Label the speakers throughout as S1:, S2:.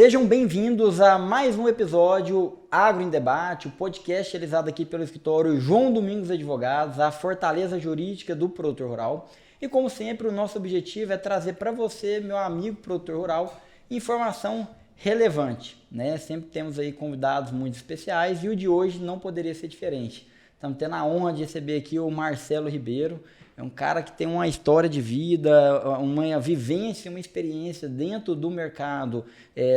S1: Sejam bem-vindos a mais um episódio Agro em Debate, o podcast realizado aqui pelo escritório João Domingos Advogados, a fortaleza jurídica do produtor rural. E como sempre, o nosso objetivo é trazer para você, meu amigo produtor rural, informação relevante, né? Sempre temos aí convidados muito especiais e o de hoje não poderia ser diferente. Estamos tendo a honra de receber aqui o Marcelo Ribeiro. É um cara que tem uma história de vida, uma vivência, uma experiência dentro do mercado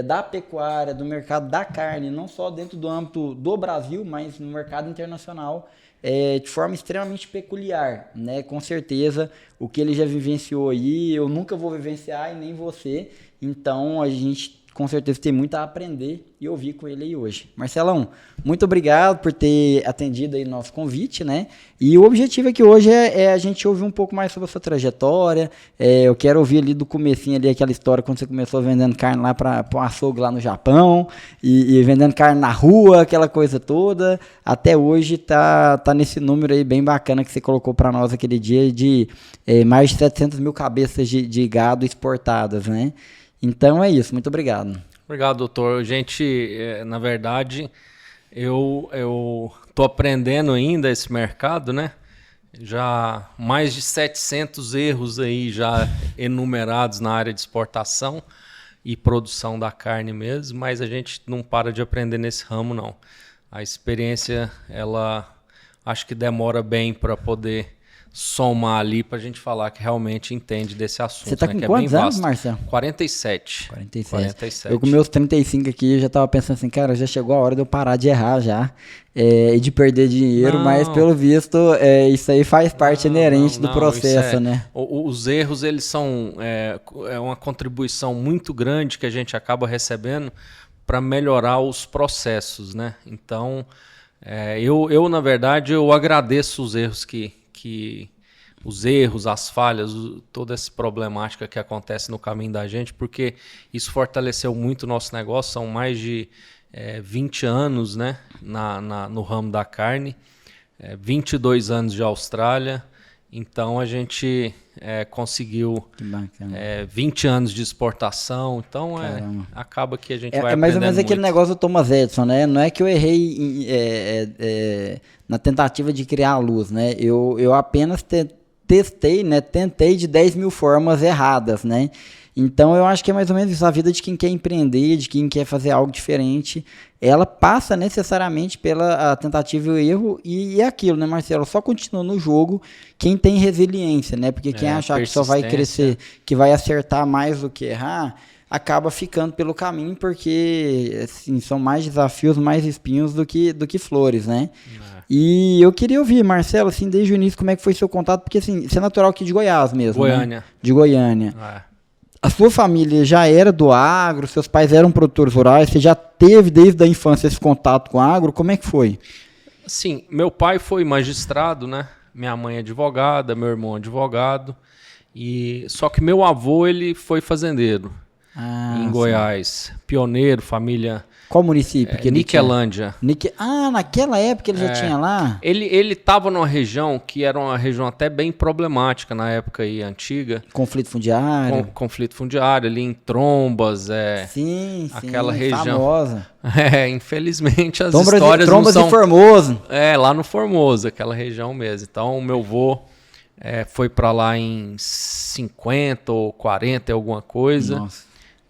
S1: da pecuária, do mercado da carne, não só dentro do âmbito do Brasil, mas no mercado internacional, de forma extremamente peculiar, né? Com certeza, o que ele já vivenciou aí, eu nunca vou vivenciar e nem você. Então, a gente com certeza tem muito a aprender e ouvir com ele aí hoje. Marcelão, muito obrigado por ter atendido aí o nosso convite, né? E o objetivo aqui hoje é a gente ouvir um pouco mais sobre a sua trajetória. Eu quero ouvir ali do comecinho ali aquela história quando você começou vendendo carne lá para um açougue lá no Japão e vendendo carne na rua, aquela coisa toda. Até hoje tá nesse número aí bem bacana que você colocou para nós aquele dia de mais de 700 mil cabeças de gado exportadas, né? Então é isso, muito obrigado.
S2: Obrigado, doutor. Gente, na verdade, eu tô aprendendo ainda esse mercado, né? Já mais de 700 erros aí já enumerados na área de exportação e produção da carne mesmo, mas a gente não para de aprender nesse ramo, não. A experiência, ela acho que demora bem para poder somar ali pra gente falar que realmente entende desse assunto.
S1: Você tá com quantos anos, Marcelo?
S2: 47.
S1: 47. Eu com meus 35 aqui já tava pensando assim, cara, já chegou a hora de eu parar de errar já e de perder dinheiro, mas pelo visto isso aí faz parte inerente do processo, né?
S2: Os erros, eles são uma contribuição muito grande que a gente acaba recebendo para melhorar os processos, né? Então, na verdade, eu agradeço os erros os erros, as falhas, toda essa problemática que acontece no caminho da gente, porque isso fortaleceu muito o nosso negócio. São mais de 20 anos, né, no ramo da carne, 22 anos de Austrália. Então a gente conseguiu 20 anos de exportação, então acaba que a gente vai aprendendo
S1: mais ou menos
S2: muito.
S1: Aquele negócio do Thomas Edison, né? Não é que eu errei na tentativa de criar a luz, né? Eu apenas testei, né? Tentei de 10 mil formas erradas, né? Então eu acho que é mais ou menos isso. A vida de quem quer empreender, de quem quer fazer algo diferente, ela passa necessariamente pela tentativa e erro, e é aquilo, né, Marcelo? Só continua no jogo quem tem resiliência, né? Porque quem achar que só vai crescer, que vai acertar mais do que errar, acaba ficando pelo caminho, porque assim, são mais desafios, mais espinhos do que flores, né? E eu queria ouvir, Marcelo, assim, desde o início, como é que foi seu contato, porque assim, você é natural aqui de Goiás mesmo,
S2: Goiânia.
S1: Né? De Goiânia. A sua família já era do agro, seus pais eram produtores rurais, você já teve desde a infância esse contato com o agro, como é que foi?
S2: Sim, meu pai foi magistrado, né? Minha mãe é advogada, meu irmão é advogado, só que meu avô, ele foi fazendeiro em Goiás, pioneiro, família...
S1: Qual município?
S2: Niquelândia.
S1: Naquela época ele já tinha lá?
S2: Ele estava numa região que era uma região até bem problemática na época aí, antiga.
S1: Conflito fundiário.
S2: Conflito fundiário, ali em Trombas.
S1: Sim,
S2: aquela região.
S1: Famosa.
S2: Infelizmente as histórias
S1: Trombas
S2: não são...
S1: e Formoso.
S2: Lá no Formoso, aquela região mesmo. Então o meu avô foi para lá em 50 ou 40 alguma coisa.
S1: Nossa.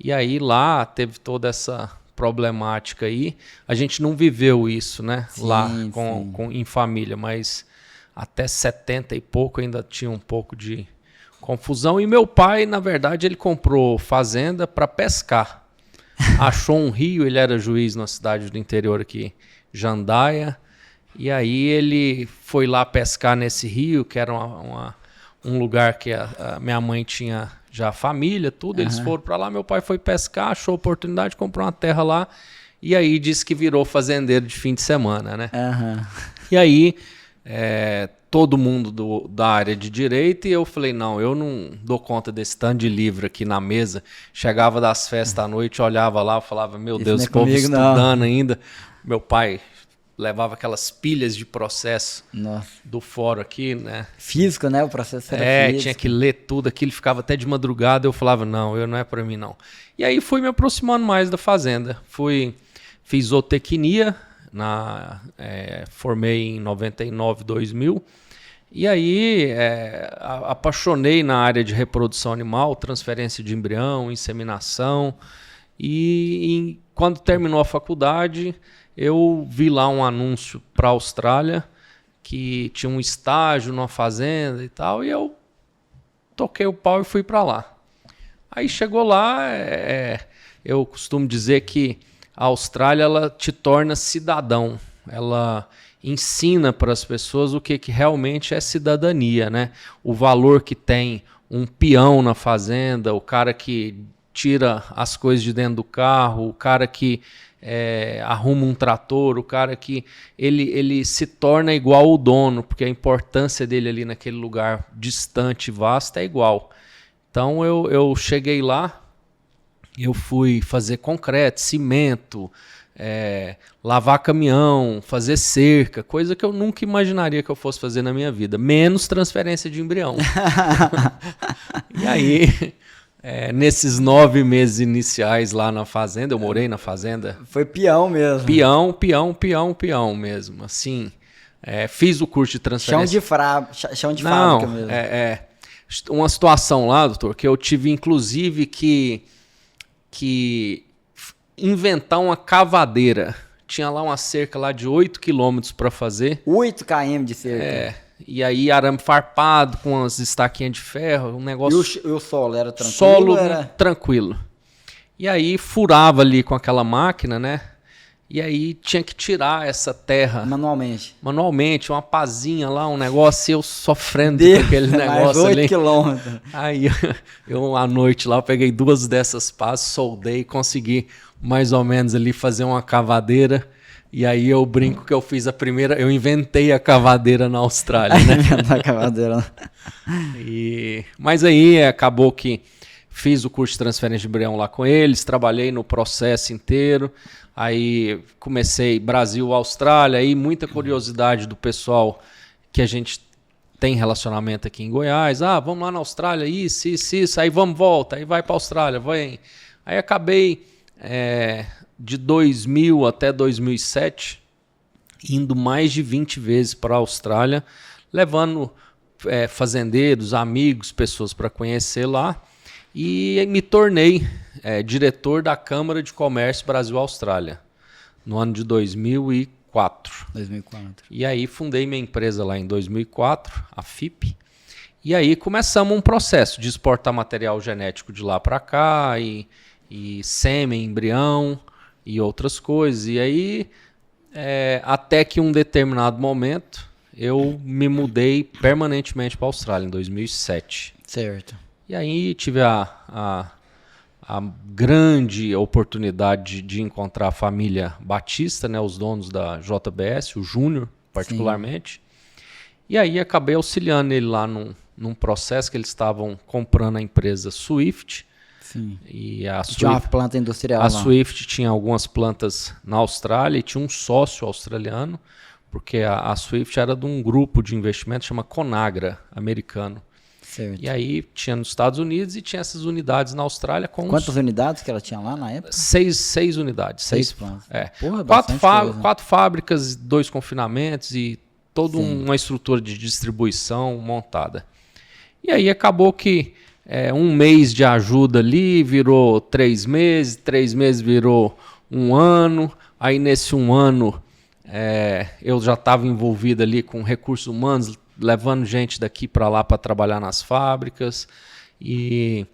S2: E aí lá teve toda essa problemática aí. A gente não viveu isso, né? Lá em família, mas até 70 e pouco ainda tinha um pouco de confusão. E meu pai, na verdade, ele comprou fazenda para pescar. Achou um rio, ele era juiz na cidade do interior aqui, Jandaia, e aí ele foi lá pescar nesse rio, que era um lugar que a minha mãe tinha já família, tudo. Eles foram para lá, meu pai foi pescar, achou oportunidade, comprou uma terra lá, e aí disse que virou fazendeiro de fim de semana, né? E aí, todo mundo da área de direito, e eu falei, não, eu não dou conta desse tanto de livro aqui na mesa. Chegava das festas à noite, olhava lá, falava, meu Deus, esse povo estudando ainda. Meu pai levava aquelas pilhas de processo
S1: Nossa.
S2: do fórum aqui, né?
S1: Físico, né? O processo era físico.
S2: Tinha que ler tudo, aquilo ficava até de madrugada, eu falava, não é para mim não. E aí fui me aproximando mais da fazenda. Fiz zootecnia, formei em 99, 2000. E aí apaixonei na área de reprodução animal, transferência de embrião, inseminação. E quando terminou a faculdade, eu vi lá um anúncio para a Austrália, que tinha um estágio numa fazenda e tal, e eu toquei o pau e fui para lá. Aí chegou lá, eu costumo dizer que a Austrália ela te torna cidadão, ela ensina para as pessoas o que realmente é cidadania, né? O valor que tem um peão na fazenda, o cara que tira as coisas de dentro do carro, o cara que arruma um trator, o cara que ele se torna igual ao dono, porque a importância dele ali naquele lugar distante e vasto é igual. Então eu cheguei lá, eu fui fazer concreto, cimento, lavar caminhão, fazer cerca, coisa que eu nunca imaginaria que eu fosse fazer na minha vida, menos transferência de embrião. E aí, nesses 9 meses iniciais lá na fazenda, eu morei na fazenda.
S1: Foi peão mesmo.
S2: Peão mesmo, assim. Fiz o curso de transferência.
S1: Chão de fábrica mesmo.
S2: Uma situação lá, doutor, que eu tive inclusive que inventar uma cavadeira. Tinha lá uma cerca lá de 8 quilômetros para fazer.
S1: 8 km de cerca.
S2: E aí arame farpado com as estaquinhas de ferro, um negócio...
S1: E o solo era tranquilo?
S2: Solo tranquilo. E aí furava ali com aquela máquina, né? E aí tinha que tirar essa terra... Manualmente, uma pazinha lá, um negócio, eu sofrendo com aquele negócio ali.
S1: 8 quilômetros.
S2: Aí eu à noite lá, eu peguei 2 dessas pás, soldei, consegui mais ou menos ali fazer uma cavadeira. E aí eu brinco que eu fiz eu inventei a cavadeira na Austrália, né?
S1: A cavadeira.
S2: Mas aí acabou que fiz o curso de transferência de embrião lá com eles, trabalhei no processo inteiro, aí comecei Brasil, Austrália, aí muita curiosidade do pessoal que a gente tem relacionamento aqui em Goiás, vamos lá na Austrália, isso, aí volta, aí vai para a Austrália, vem. Aí acabei... de 2000 até 2007, indo mais de 20 vezes para a Austrália, levando fazendeiros, amigos, pessoas para conhecer lá, e me tornei diretor da Câmara de Comércio Brasil-Austrália, no ano de 2004. E aí fundei minha empresa lá em 2004, a FIP, e aí começamos um processo de exportar material genético de lá para cá, e sêmen, embrião e outras coisas. E aí, até que um determinado momento, eu me mudei permanentemente para a Austrália, em 2007.
S1: Certo.
S2: E aí tive a grande oportunidade de encontrar a família Batista, né, os donos da JBS, o Júnior, particularmente. Sim. E aí acabei auxiliando ele lá num processo que eles estavam comprando a empresa Swift.
S1: Sim.
S2: E a Swift,
S1: tinha uma planta industrial
S2: lá.
S1: Swift
S2: tinha algumas plantas na Austrália e tinha um sócio australiano, porque a Swift era de um grupo de investimento chama Conagra, americano.
S1: Certo.
S2: E aí tinha nos Estados Unidos e tinha essas unidades na Austrália.
S1: Quantas unidades que ela tinha lá na época?
S2: 6 unidades. 6
S1: plantas.
S2: Porra, 4 fábricas, 2 confinamentos e toda uma estrutura de distribuição montada. E aí acabou que um mês de ajuda ali virou 3 meses, 3 meses virou 1 ano. Aí nesse 1 ano eu já estava envolvido ali com recursos humanos, levando gente daqui para lá para trabalhar nas fábricas. E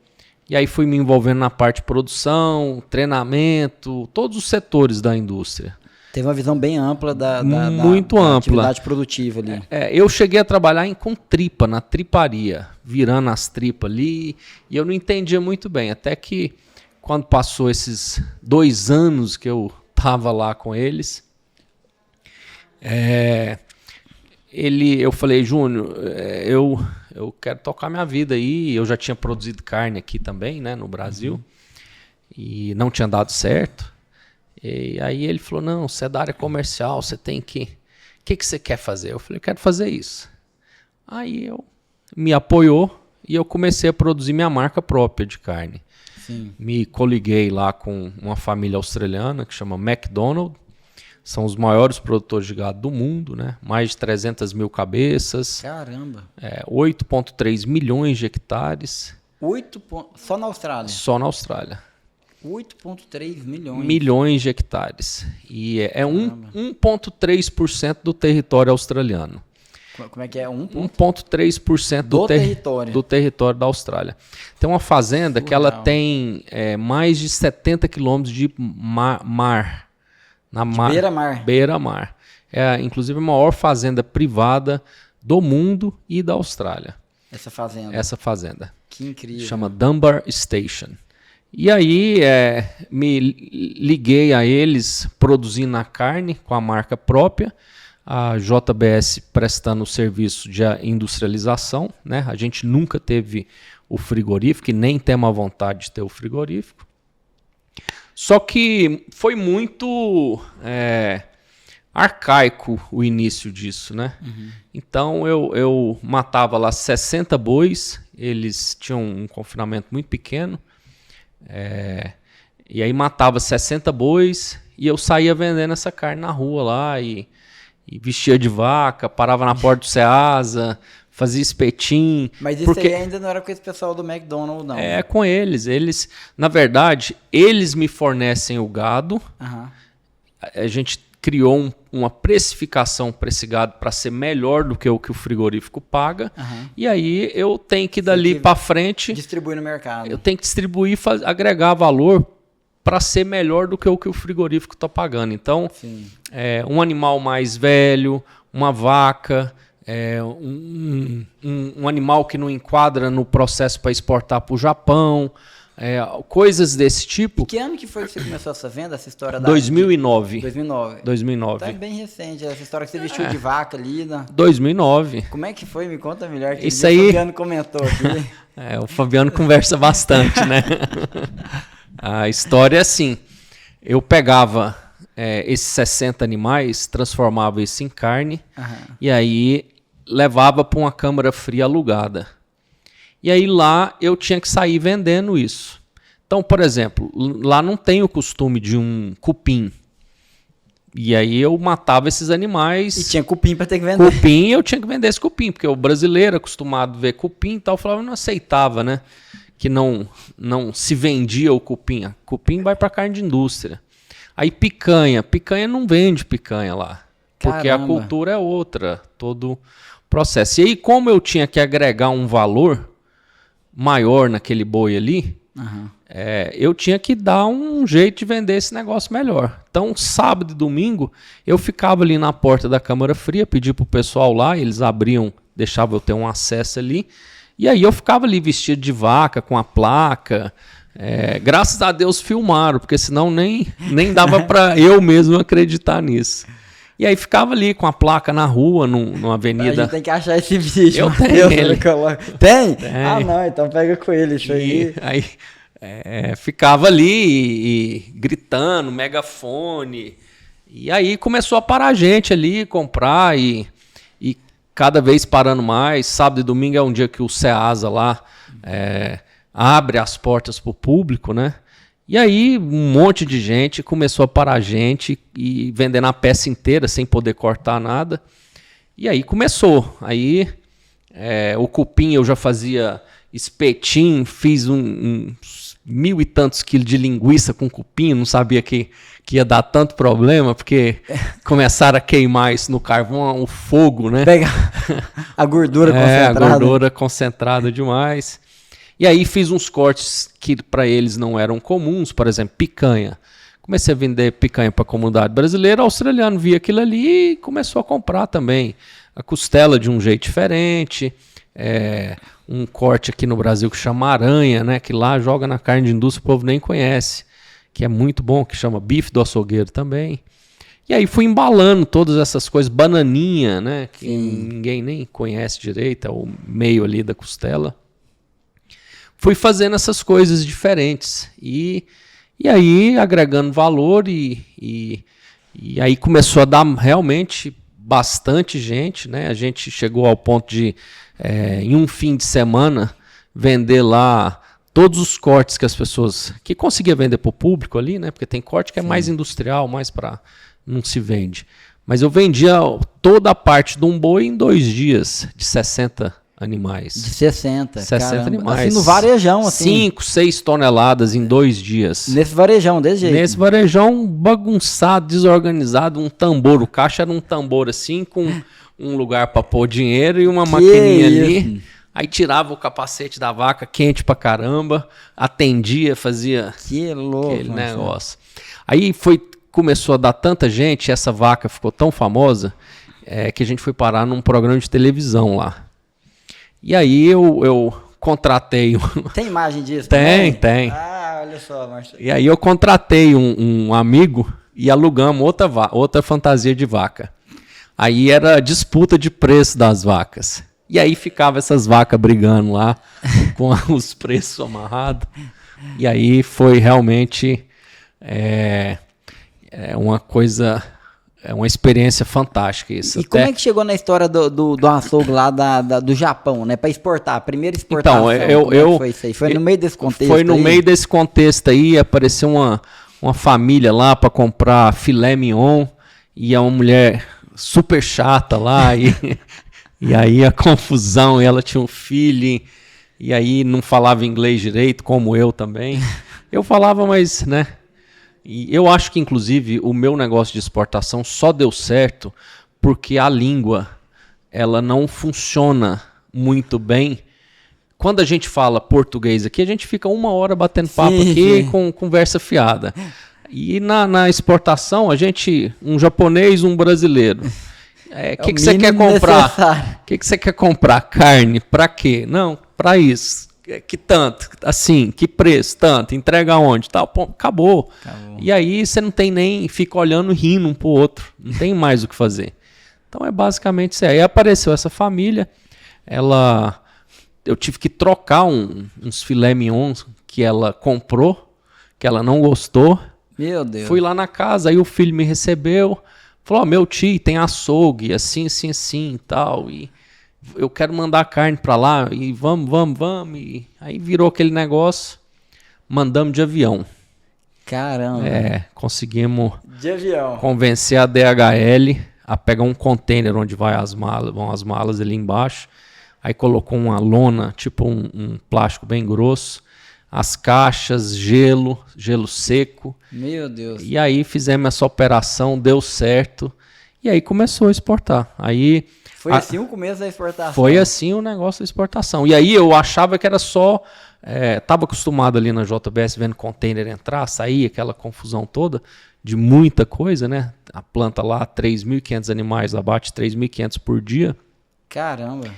S2: aí fui me envolvendo na parte de produção, treinamento, todos os setores da indústria.
S1: Teve uma visão bem ampla da atividade produtiva ali.
S2: Eu cheguei a trabalhar com tripa, na triparia, virando as tripas ali, e eu não entendia muito bem, até que quando passou esses 2 anos que eu estava lá com eles, eu falei, Júnior, eu quero tocar minha vida aí, eu já tinha produzido carne aqui também, né, no Brasil, e não tinha dado certo. E aí ele falou, não, você é da área comercial, você tem que... O que você quer fazer? Eu falei, eu quero fazer isso. Aí eu me apoiou e eu comecei a produzir minha marca própria de carne.
S1: Sim.
S2: Me coliguei lá com uma família australiana que chama McDonald. São os maiores produtores de gado do mundo, né? Mais de 300 mil cabeças.
S1: Caramba.
S2: 8,3 milhões de hectares.
S1: Só na Austrália?
S2: Só na Austrália.
S1: 8,3 milhões.
S2: Milhões de hectares. E é 1,3% do território australiano.
S1: Como é que é?
S2: 1,3% do território da Austrália. Tem uma fazenda que ela tem mais de 70 quilômetros de mar.
S1: Beira-mar.
S2: Beira-mar. É, inclusive, a maior fazenda privada do mundo e da Austrália.
S1: Essa fazenda.
S2: Que incrível. Chama Dunbar Station. E aí, me liguei a eles produzindo a carne com a marca própria. A JBS prestando o serviço de industrialização, né? A gente nunca teve o frigorífico e nem temos a vontade de ter o frigorífico. Só que foi muito arcaico o início disso, né? Uhum. Então eu matava lá 60 bois, eles tinham um confinamento muito pequeno, e aí matava 60 bois e eu saía vendendo essa carne na rua lá e vestia de vaca, parava na porta do Ceasa, fazia espetinho.
S1: Mas isso aí ainda não era com esse pessoal do McDonald's, não?
S2: É, com eles. Eles, na verdade, eles me fornecem o gado. Uhum. A gente criou uma precificação para esse gado para ser melhor do que o frigorífico paga. Uhum. E aí eu tenho que dali para frente...
S1: Distribuir no mercado.
S2: Eu tenho que distribuir, agregar valor para ser melhor do que o frigorífico está pagando. Então, um animal mais velho, uma vaca, um animal que não enquadra no processo para exportar para o Japão, coisas desse tipo.
S1: E que ano que foi que você começou essa venda, essa história?
S2: 2009.
S1: 2009. Então é bem recente, essa história que você vestiu de vaca ali.
S2: 2009.
S1: Como é que foi? Me conta melhor. Que
S2: isso aí...
S1: O Fabiano comentou aqui.
S2: O Fabiano conversa bastante, né? A história é assim, eu pegava esses 60 animais, transformava isso em carne, e aí levava para uma câmara fria alugada. E aí lá eu tinha que sair vendendo isso. Então, por exemplo, lá não tem o costume de um cupim. E aí eu matava esses animais.
S1: E tinha cupim para ter que vender.
S2: Cupim, eu tinha que vender esse cupim, porque o brasileiro acostumado a ver cupim e tal, falava, não aceitava, né? Que não se vendia o cupim. A cupim vai para carne de indústria. Aí picanha não vende picanha lá. Porque a cultura é outra, todo o processo. E aí como eu tinha que agregar um valor maior naquele boi ali, eu tinha que dar um jeito de vender esse negócio melhor. Então sábado e domingo eu ficava ali na porta da câmara fria, pedi pro pessoal lá, eles abriam, deixavam eu ter um acesso ali. E aí eu ficava ali vestido de vaca, com a placa. Graças a Deus filmaram, porque senão nem dava para eu mesmo acreditar nisso. E aí ficava ali com a placa na rua, numa avenida.
S1: A gente tem que achar esse vídeo.
S2: Eu tenho ele.
S1: Tem? Ah, não, então pega com ele isso aí.
S2: Aí ficava ali e gritando, megafone. E aí começou a parar a gente ali, comprar e cada vez parando mais. Sábado e domingo é um dia que o Ceasa lá abre as portas para o público, né? E aí um monte de gente começou a parar a gente e vendendo a peça inteira sem poder cortar nada. E aí começou. Aí o cupim eu já fazia espetinho, fiz uns 1.000 e tantos quilos de linguiça com cupim, não sabia que ia dar tanto problema, porque começaram a queimar isso no carvão, o fogo, né?
S1: Pega a gordura concentrada.
S2: A gordura concentrada demais. E aí fiz uns cortes que para eles não eram comuns, por exemplo, picanha. Comecei a vender picanha para a comunidade brasileira, o australiano via aquilo ali e começou a comprar também. A costela de um jeito diferente, um corte aqui no Brasil que chama aranha, né? Que lá joga na carne de indústria, o povo nem conhece. Que é muito bom, que chama bife do açougueiro também. E aí fui embalando todas essas coisas, bananinha, né? Que ninguém nem conhece direito, é o meio ali da costela. Fui fazendo essas coisas diferentes. E E aí, agregando valor e aí começou a dar realmente bastante gente, né? A gente chegou ao ponto de, em um fim de semana, vender lá todos os cortes que as pessoas... que conseguia vender para o público ali, né? Porque tem corte que é mais industrial, mais para... não se vende. Mas eu vendia toda a parte de um boi em 2 dias, de 60 animais.
S1: De 60,
S2: 60 animais.
S1: Assim, no varejão, assim.
S2: 5, 6 toneladas em 2 dias.
S1: Nesse varejão, desse jeito.
S2: Nesse varejão bagunçado, desorganizado, um tambor. O caixa era um tambor assim, com um lugar para pôr dinheiro e uma maquininha ali. Aí tirava o capacete da vaca, quente pra caramba, atendia, fazia aquele negócio. Aí começou a dar tanta gente, essa vaca ficou tão famosa, que a gente foi parar num programa de televisão lá. E aí eu contratei...
S1: Tem imagem disso?
S2: Tem.
S1: Ah, olha só, Marcelo.
S2: E aí eu contratei um amigo e alugamos outra fantasia de vaca. Aí era disputa de preço das vacas. E aí ficava essas vacas brigando lá, com os preços amarrados. E aí foi realmente uma coisa... É uma experiência fantástica isso.
S1: E como é que chegou na história do açougue lá do Japão, né? Para exportar, a primeira exportação.
S2: Então,
S1: foi isso aí? Foi no meio desse contexto?
S2: Foi no meio desse contexto aí, apareceu uma família lá para comprar filé mignon, e é uma mulher super chata lá, e aí a confusão, e ela tinha um filho, e aí não falava inglês direito, como eu também. Eu falava, mas, né... E eu acho que, inclusive, o meu negócio de exportação só deu certo porque a língua ela não funciona muito bem. Quando a gente fala português aqui, a gente fica 1 hora batendo papo aqui com conversa fiada. E na exportação, a gente, um japonês, um brasileiro. O que você quer comprar? O que você quer comprar? Carne? Para quê? Não, para isso. Que tanto, assim, que preço, tanto, entrega onde, tal, pô, acabou. E aí você não tem nem, fica olhando e rindo um pro outro, não tem mais o que fazer. Então é basicamente isso aí. Aí apareceu essa família, eu tive que trocar uns filé mignons que ela comprou, que ela não gostou.
S1: Meu Deus.
S2: Fui lá na casa, aí o filho me recebeu, falou, meu tio tem açougue, assim e tal, e... eu quero mandar carne para lá e vamos. E aí virou aquele negócio, mandamos de avião.
S1: Caramba.
S2: Conseguimos
S1: de avião
S2: convencer a DHL a pegar um container onde vão as malas ali embaixo. Aí colocou uma lona, tipo um plástico bem grosso, as caixas, gelo seco.
S1: Meu Deus.
S2: E aí fizemos essa operação, deu certo. E aí começou a exportar. Aí...
S1: Foi assim o começo da exportação?
S2: Foi assim o negócio da exportação. E aí eu achava que era só... Estava acostumado ali na JBS vendo container entrar, sair, aquela confusão toda de muita coisa, né? A planta lá, 3.500 animais, abate 3.500 por dia.
S1: Caramba!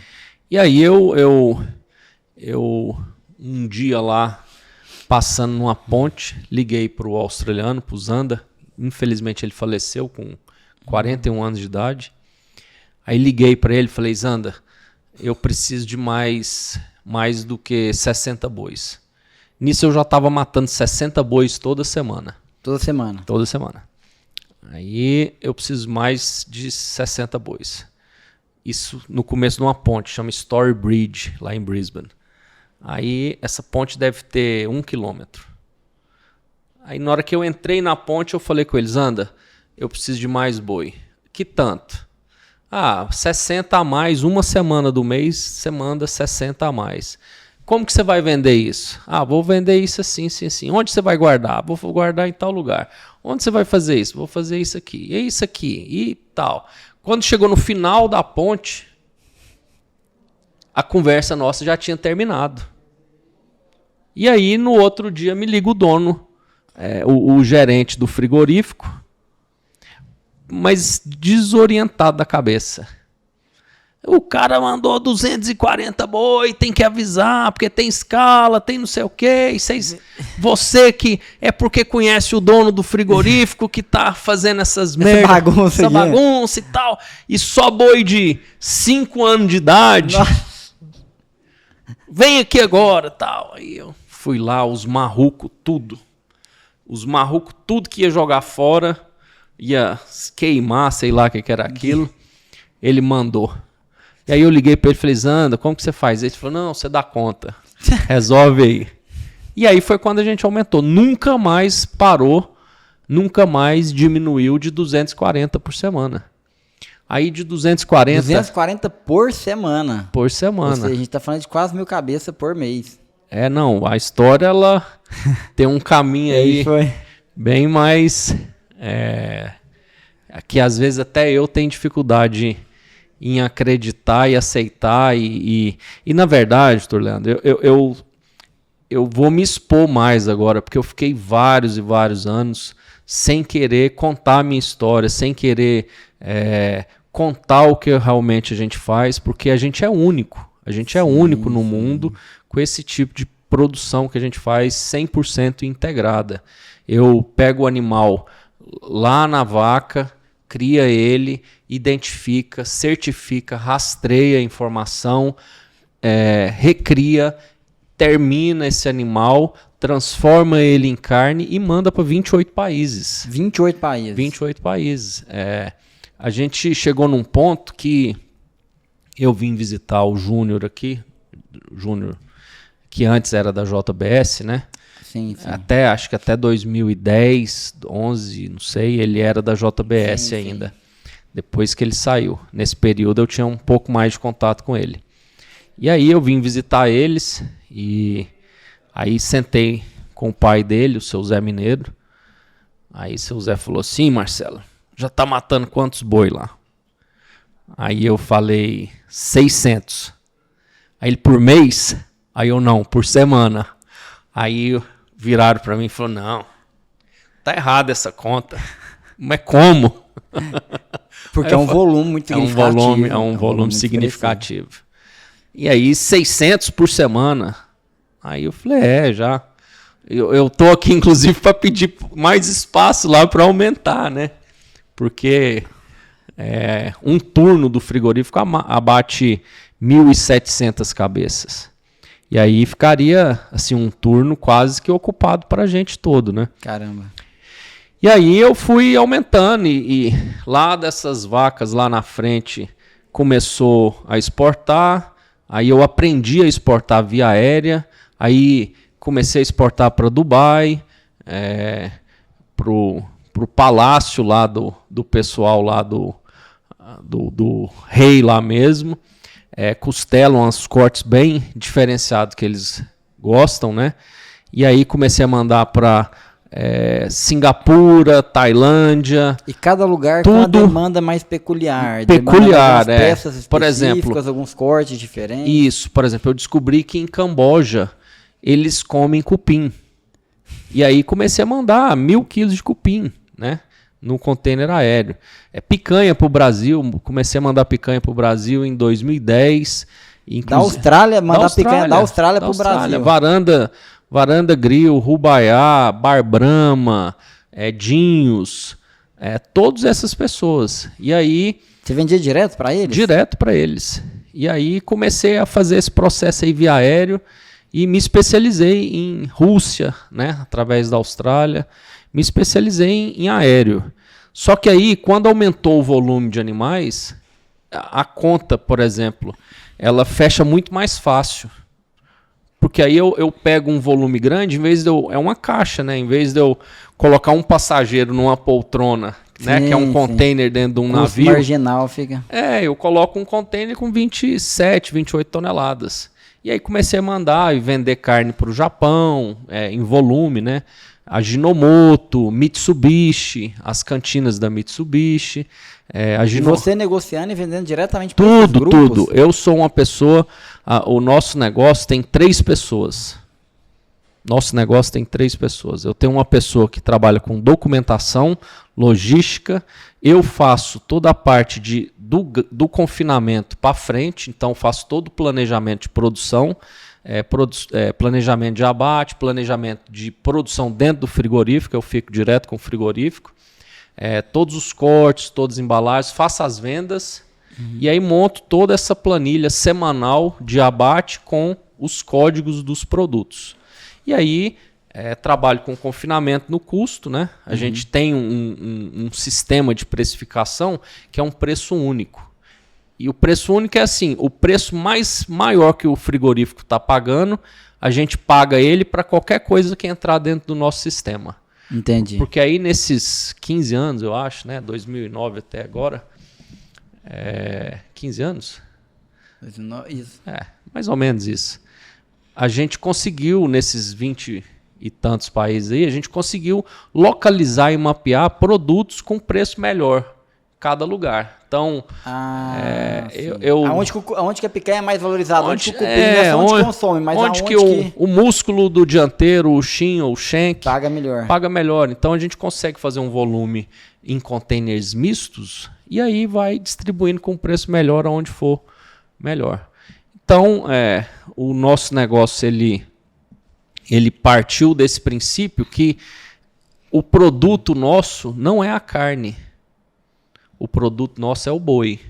S2: E aí eu um dia lá, passando numa ponte, liguei para o australiano, para o Zanda. Infelizmente ele faleceu com 41 anos de idade. Aí liguei para ele e falei, Zanda, eu preciso de mais do que 60 bois. Nisso eu já estava matando 60 bois toda semana.
S1: Toda semana?
S2: Toda semana. Aí eu preciso mais de 60 bois. Isso no começo de uma ponte, chama Story Bridge, lá em Brisbane. Aí essa ponte deve ter 1 quilômetro. Aí na hora que eu entrei na ponte, eu falei com ele, Zanda, eu preciso de mais boi. Que tanto? 60 a mais, uma semana do mês, você manda 60 a mais. Como que você vai vender isso? Vou vender isso assim. Onde você vai guardar? Vou guardar em tal lugar. Onde você vai fazer isso? Vou fazer isso aqui. E isso aqui. E tal. Quando chegou no final da ponte, a conversa nossa já tinha terminado. E aí, no outro dia, me liga o dono, o gerente do frigorífico, mas desorientado da cabeça. O cara mandou 240 boi, tem que avisar, porque tem escala, tem não sei o quê. Você que é porque conhece o dono do frigorífico que tá fazendo essas merdas, essa bagunça e tal. E só boi de 5 anos de idade. Nossa. Vem aqui agora, tal. Aí eu fui lá, os marrucos, tudo. os marrucos, tudo que ia jogar fora, ia queimar, sei lá o que era aquilo, ele mandou. E aí eu liguei para ele e falei, Zanda, como que você faz? Ele falou, não, você dá conta, resolve aí. E aí foi quando a gente aumentou, nunca mais parou, nunca mais diminuiu de 240 por semana. Aí de 240...
S1: 240 por semana.
S2: Por semana.
S1: Ou seja, a gente tá falando de quase 1.000 cabeças por mês.
S2: Não, a história, ela tem um caminho aí bem mais... que às vezes até eu tenho dificuldade em acreditar e aceitar. E na verdade, Dr. Leandro, eu vou me expor mais agora, porque eu fiquei vários e vários anos sem querer contar a minha história, sem querer contar o que realmente a gente faz, porque a gente é único. A gente é único no mundo com esse tipo de produção que a gente faz 100% integrada. Eu pego o animal lá na vaca, cria ele, identifica, certifica, rastreia a informação, recria, termina esse animal, transforma ele em carne e manda para 28 países.
S1: 28 países.
S2: 28 países. A gente chegou num ponto que eu vim visitar o Júnior aqui, que antes era da JBS, né?
S1: Sim.
S2: Acho que até 2010, 11, não sei, ele era da JBS ainda. Depois que ele saiu. Nesse período eu tinha um pouco mais de contato com ele. E aí eu vim visitar eles e aí sentei com o pai dele, o seu Zé Mineiro. Aí o seu Zé falou assim, Marcelo, já tá matando quantos boi lá? Aí eu falei 600. Aí ele, por mês? Aí eu, não, por semana. Aí viraram para mim e falaram, não, tá errada essa conta. Mas como?
S1: Porque é um volume muito significativo.
S2: É um volume significativo. E aí 600 por semana. Aí eu falei, já. Eu tô aqui inclusive para pedir mais espaço lá para aumentar, né? Porque um turno do frigorífico abate 1.700 cabeças. E aí ficaria assim um turno quase que ocupado para a gente todo, né?
S1: Caramba.
S2: E aí eu fui aumentando e lá dessas vacas lá na frente começou a exportar. Aí eu aprendi a exportar via aérea. Aí comecei a exportar para Dubai, pro palácio lá do pessoal lá do rei lá mesmo. Costelam uns cortes bem diferenciados que eles gostam, né? E aí comecei a mandar para Singapura, Tailândia.
S1: E cada lugar
S2: tudo
S1: com uma demanda mais peculiar.
S2: Peculiar,
S1: peças específicas,
S2: por exemplo,
S1: alguns cortes diferentes.
S2: Isso, por exemplo, eu descobri que em Camboja eles comem cupim. E aí comecei a mandar 1.000 quilos de cupim, né? No container aéreo. Picanha para o Brasil, comecei a mandar picanha para o Brasil em 2010.
S1: Da Austrália, mandar picanha da Austrália para o Brasil.
S2: Varanda Grill, Rubaiá, Bar Brahma, Dinhos, todas essas pessoas. E aí...
S1: Você vendia direto para eles?
S2: Direto para eles. E aí comecei a fazer esse processo aí via aéreo e me especializei em Rússia, né? Através da Austrália. Me especializei em aéreo. Só que aí, quando aumentou o volume de animais, a conta, por exemplo, ela fecha muito mais fácil. Porque aí eu pego um volume grande, em vez de é uma caixa, né? Em vez de eu colocar um passageiro numa poltrona, né? Que é um container dentro de um navio.
S1: Marginal fica.
S2: Eu coloco um container com 27, 28 toneladas. E aí comecei a mandar e vender carne para o Japão, em volume, né? A Ajinomoto, Mitsubishi, as cantinas da Mitsubishi.
S1: E você negociando e vendendo diretamente para esses grupos?
S2: Tudo. Eu sou uma pessoa... o nosso negócio tem 3 pessoas. Eu tenho uma pessoa que trabalha com documentação, logística. Eu faço toda a parte do confinamento para frente. Então, faço todo o planejamento de produção. Planejamento de abate, planejamento de produção dentro do frigorífico, eu fico direto com o frigorífico, todos os cortes, todas as embalagens, faço as vendas e aí monto toda essa planilha semanal de abate com os códigos dos produtos. E aí trabalho com confinamento no custo, né? A gente tem um sistema de precificação que é um preço único. E o preço único é assim, o preço maior que o frigorífico está pagando, a gente paga ele para qualquer coisa que entrar dentro do nosso sistema.
S1: Entendi.
S2: Porque aí nesses 15 anos, eu acho, né? 2009 até agora, 15 anos?
S1: Isso.
S2: Mais ou menos isso. A gente conseguiu, nesses 20 e tantos países aí, a gente conseguiu localizar e mapear produtos com preço melhor em cada lugar. Então,
S1: aonde que a picanha é mais valorizada? Onde que o cupim consome, mas
S2: onde que o músculo do dianteiro, o shin ou o shank paga melhor. Então a gente consegue fazer um volume em containers mistos e aí vai distribuindo com preço melhor aonde for melhor. Então, o nosso negócio ele partiu desse princípio que o produto nosso não é a carne. O produto nosso é o boi.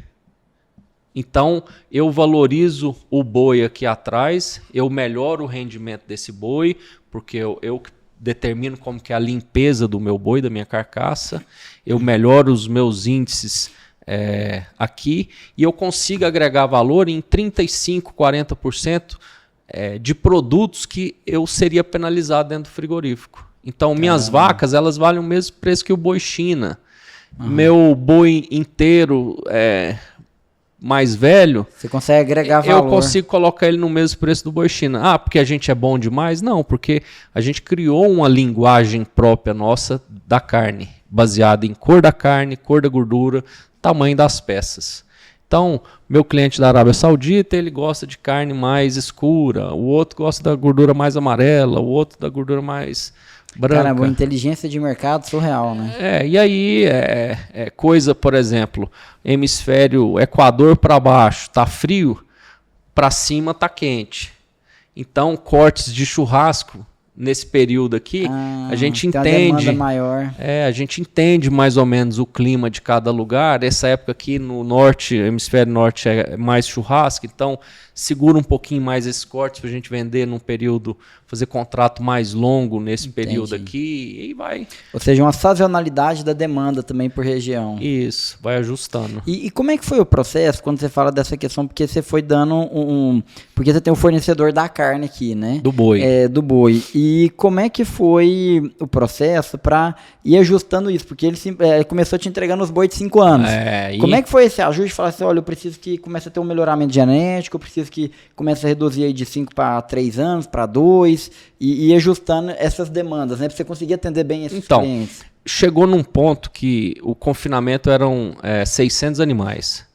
S2: Então, eu valorizo o boi aqui atrás, eu melhoro o rendimento desse boi, porque eu determino como que é a limpeza do meu boi, da minha carcaça, eu melhoro os meus índices aqui e eu consigo agregar valor em 35%, 40% de produtos que eu seria penalizado dentro do frigorífico. Então, minhas vacas, elas valem o mesmo preço que o boi China. Meu boi inteiro mais velho,
S1: você consegue agregar valor.
S2: Eu consigo colocar ele no mesmo preço do boi China. Porque a gente é bom demais? Não, porque a gente criou uma linguagem própria nossa da carne, baseada em cor da carne, cor da gordura, tamanho das peças. Então, meu cliente da Arábia Saudita, ele gosta de carne mais escura, o outro gosta da gordura mais amarela, o outro da gordura mais branca.
S1: Caramba, inteligência de mercado surreal, né?
S2: E aí coisa, por exemplo, hemisfério Equador para baixo tá frio, para cima tá quente. Então, cortes de churrasco nesse período aqui, a gente entende.
S1: Maior.
S2: A gente entende mais ou menos o clima de cada lugar. Essa época aqui no norte, hemisfério norte é mais churrasco, então segura um pouquinho mais esses cortes para a gente vender num período, fazer contrato mais longo nesse período aqui e vai.
S1: Ou seja, uma sazonalidade da demanda também por região.
S2: Isso, vai ajustando.
S1: E como é que foi o processo quando você fala dessa questão? Porque você foi dando porque você tem um fornecedor da carne aqui, né?
S2: Do boi.
S1: Do boi. E como é que foi o processo para ir ajustando isso? Porque ele começou te entregando os bois de 5 anos. Como é que foi esse ajuste? Falar assim, olha, eu preciso que comece a ter um melhoramento genético, eu preciso que comece a reduzir aí de 5 para 3 anos, para 2, e ajustando essas demandas, né? Para você conseguir atender bem esses clientes.
S2: Chegou num ponto que o confinamento eram 600 animais.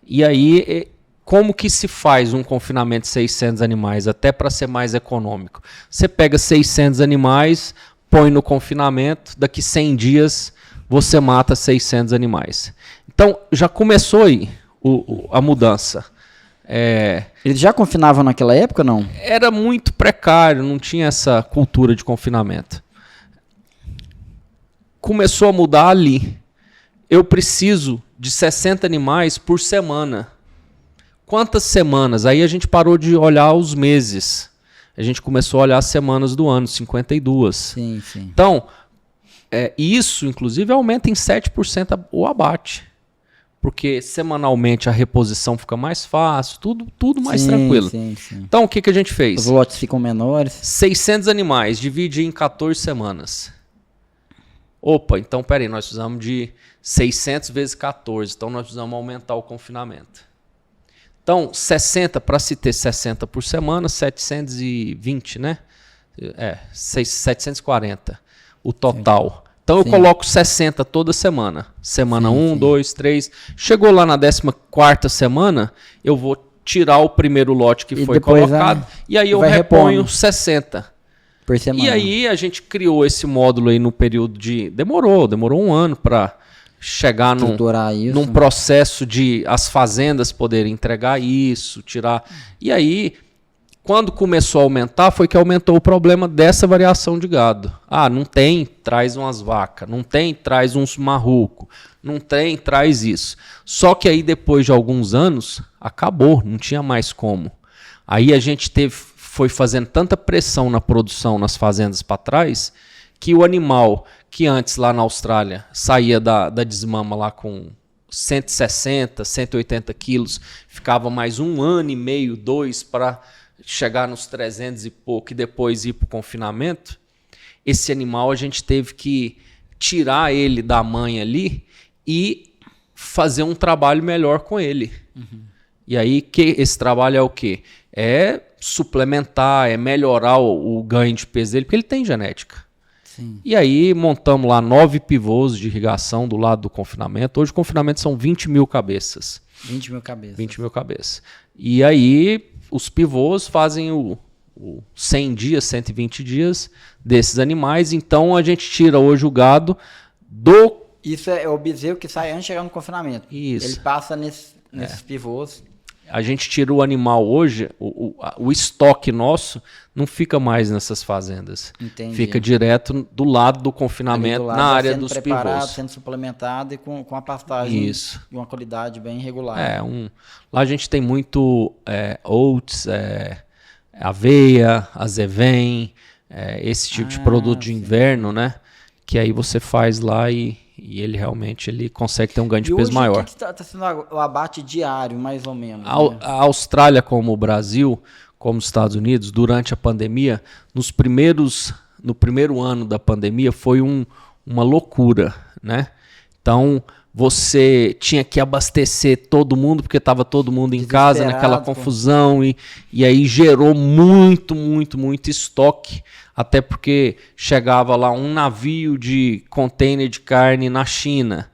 S2: E aí, como que se faz um confinamento de 600 animais, até para ser mais econômico? Você pega 600 animais, põe no confinamento, daqui 100 dias você mata 600 animais. Então, já começou aí a mudança.
S1: Eles já confinavam naquela época, não?
S2: Era muito precário, não tinha essa cultura de confinamento. Começou a mudar ali. Eu preciso de 60 animais por semana. Quantas semanas? Aí a gente parou de olhar os meses. A gente começou a olhar as semanas do ano, 52.
S1: Sim.
S2: Então, isso, inclusive, aumenta em 7% o abate. Porque semanalmente a reposição fica mais fácil, tudo mais tranquilo.
S1: Sim.
S2: Então, o que a gente fez?
S1: Os lotes ficam menores.
S2: 600 animais, divide em 14 semanas. Opa, então peraí, nós precisamos de 600 vezes 14, então nós precisamos aumentar o confinamento. Então, 60, para se ter 60 por semana, 720, né? 740 o total. Então eu coloco 60 toda semana. Semana 1, 2, 3. Chegou lá na 14ª semana, eu vou tirar o primeiro lote que foi colocado e aí eu reponho 60.
S1: Por semana.
S2: E aí a gente criou esse módulo aí no período de... Demorou 1 ano para chegar num processo de as fazendas poderem entregar isso, tirar... E aí... Quando começou a aumentar, foi que aumentou o problema dessa variação de gado. Não tem, traz umas vacas. Não tem, traz uns marruco. Não tem, traz isso. Só que aí, depois de alguns anos, acabou, não tinha mais como. Aí a gente foi fazendo tanta pressão na produção nas fazendas para trás, que o animal que antes lá na Austrália saía da desmama lá com 160, 180 quilos, ficava mais 1 ano e meio, 2 para chegar nos 300 e pouco e depois ir para o confinamento, esse animal a gente teve que tirar ele da mãe ali e fazer um trabalho melhor com ele. E aí esse trabalho é o quê? É suplementar, é melhorar o ganho de peso dele, porque ele tem genética.
S1: Sim.
S2: E aí montamos lá 9 pivôs de irrigação do lado do confinamento. Hoje o confinamento são 20 mil cabeças.
S1: 20 mil cabeças.
S2: 20 mil cabeças. E aí os pivôs fazem o 100 dias, 120 dias desses animais. Então a gente tira hoje o gado do...
S1: Isso é o bezerro que sai antes de chegar no confinamento.
S2: Isso.
S1: Ele passa nesses pivôs.
S2: A gente tira o animal hoje, o estoque nosso não fica mais nessas fazendas.
S1: Entendi.
S2: Fica direto do lado do confinamento,
S1: lado,
S2: na área
S1: sendo
S2: dos
S1: preparado,
S2: pivôs.
S1: sendo suplementado e com a pastagem
S2: Isso.
S1: de uma qualidade bem regular.
S2: Lá a gente tem muito oats, aveia, azevém, esse tipo de produto de inverno, né? Que aí você faz lá e ele realmente consegue ter um ganho de peso maior.
S1: O que está sendo o abate diário, mais ou menos?
S2: A Austrália, como o Brasil, como os Estados Unidos, durante a pandemia, no primeiro ano da pandemia, foi uma loucura, né? Então, você tinha que abastecer todo mundo, porque estava todo mundo em casa, naquela confusão, e aí gerou muito estoque, até porque chegava lá um navio de container de carne na China,